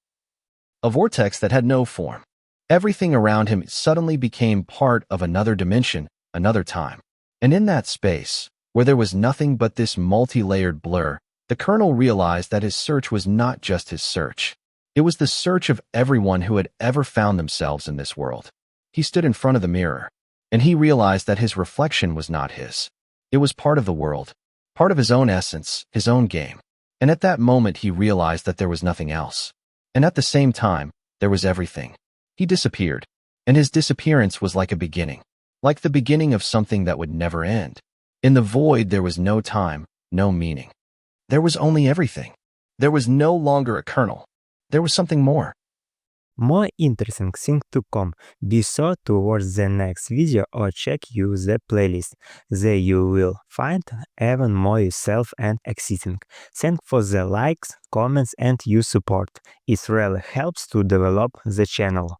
A vortex that had no form. Everything around him suddenly became part of another dimension, another time. And in that space, where there was nothing but this multi-layered blur, the colonel realized that his search was not just his search. It was the search of everyone who had ever found themselves in this world. He stood in front of the mirror, and he realized that his reflection was not his. It was part of the world, part of his own essence, his own game. And at that moment he realized that there was nothing else. And at the same time, there was everything. He disappeared, and his disappearance was like a beginning, like the beginning of something that would never end. In the void there was no time, no meaning. There was only everything. There was no longer a colonel. There was something more. More interesting thing to come. Be sure to watch the next video or check you the playlist. There you will find even more yourself and exciting. Thanks for the likes, comments and your support. It really helps to develop the channel.